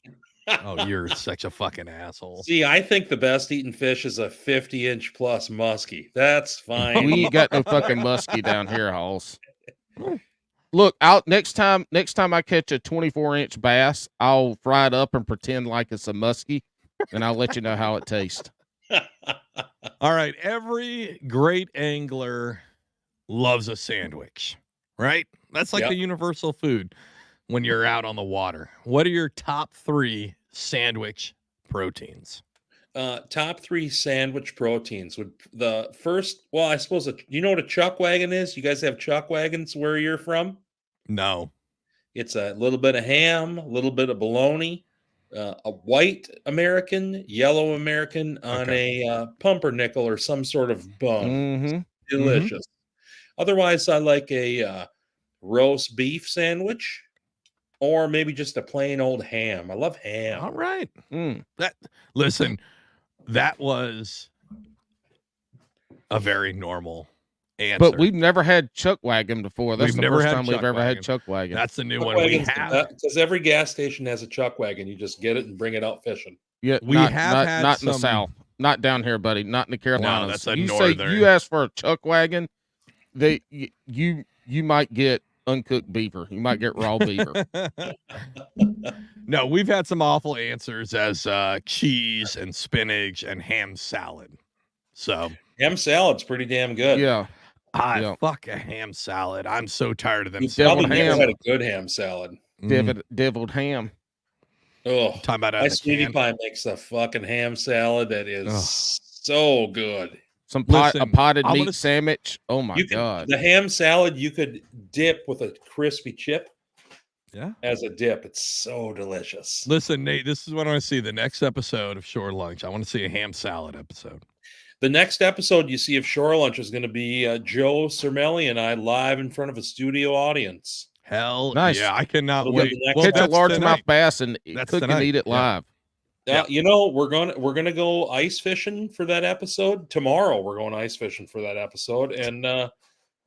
Oh, you're such a fucking asshole. See, I think the best eating fish is a 50-inch plus muskie. That's fine. We ain't got no fucking muskie down here, Halls. Look, next time I catch a 24-inch bass, I'll fry it up and pretend like it's a muskie, and I'll let you know how it tastes. All right, every great angler loves a sandwich, right? That's like the universal food when you're out on the water. What are your top 3 sandwich proteins? Top 3 sandwich proteins would the first. Well, I suppose you know what a chuck wagon is. You guys have chuck wagons where you're from? No. It's a little bit of ham, a little bit of bologna, a white American, yellow American on a pumpernickel or some sort of bun. Mm-hmm. Delicious. Mm-hmm. Otherwise, I like a roast beef sandwich. Or maybe just a plain old ham. I love ham. All right. Listen, that was a very normal answer. But we've never had chuck wagon before. That's We've the never first had time we've chuck ever wagon. had chuck wagon. That's the new Chuck one we wagon's have. Because every gas station has a chuck wagon. You just get it and bring it out fishing. Yeah, We not, have not, had not in the some- South. Not down here, buddy. Not in the Carolinas. No, that's a you northern. Say you ask for a chuck wagon, you might get uncooked beaver. You might get raw beaver. No, we've had some awful answers as cheese and spinach and ham salad. So Ham salad's pretty damn good. Yeah. Fuck a ham salad. I'm so tired of them. You Deviled probably never ham. had a good ham salad. Deviled ham. Oh, talking about my sweetie pie makes a fucking ham salad that is so good. A Listen, potted I meat wanna- sandwich. Oh my God. The ham salad you could dip with a crispy chip. Yeah. As a dip. It's so delicious. Listen, Nate, this is what I want to see. The next episode of Shore Lunch. I want to see a ham salad episode. The next episode you see of Shore Lunch is going to be Joe Cermelli and I live in front of a studio audience. Hell Nice. yeah, I cannot It'll be wait. the next Well, Catch a that's largemouth tonight. bass and That's cook tonight. and eat it Yeah. live. You know, we're gonna go ice fishing for that episode tomorrow. We're going ice fishing for that episode, and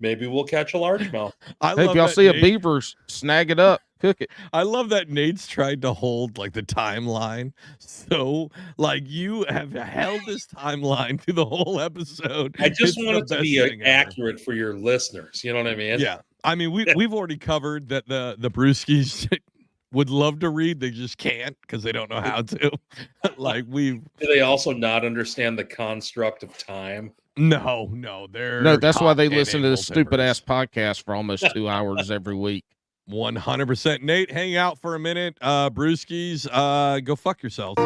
maybe we'll catch a largemouth. Hey, if y'all see a beaver, snag it up, cook it. I love that Nate's tried to hold like the timeline. So, like, you have held this timeline through the whole episode. I just It's want the it to best be thing ever. accurate for your listeners. You know what I mean? Yeah. I mean, we've already covered that the brewskis would love to read. They just can't because they don't know how to. Do they also not understand the construct of time? No, that's why they listen to this stupid ass podcast for almost 2 hours every week. 100%. Nate, hang out for a minute. Brewskis, go fuck yourselves.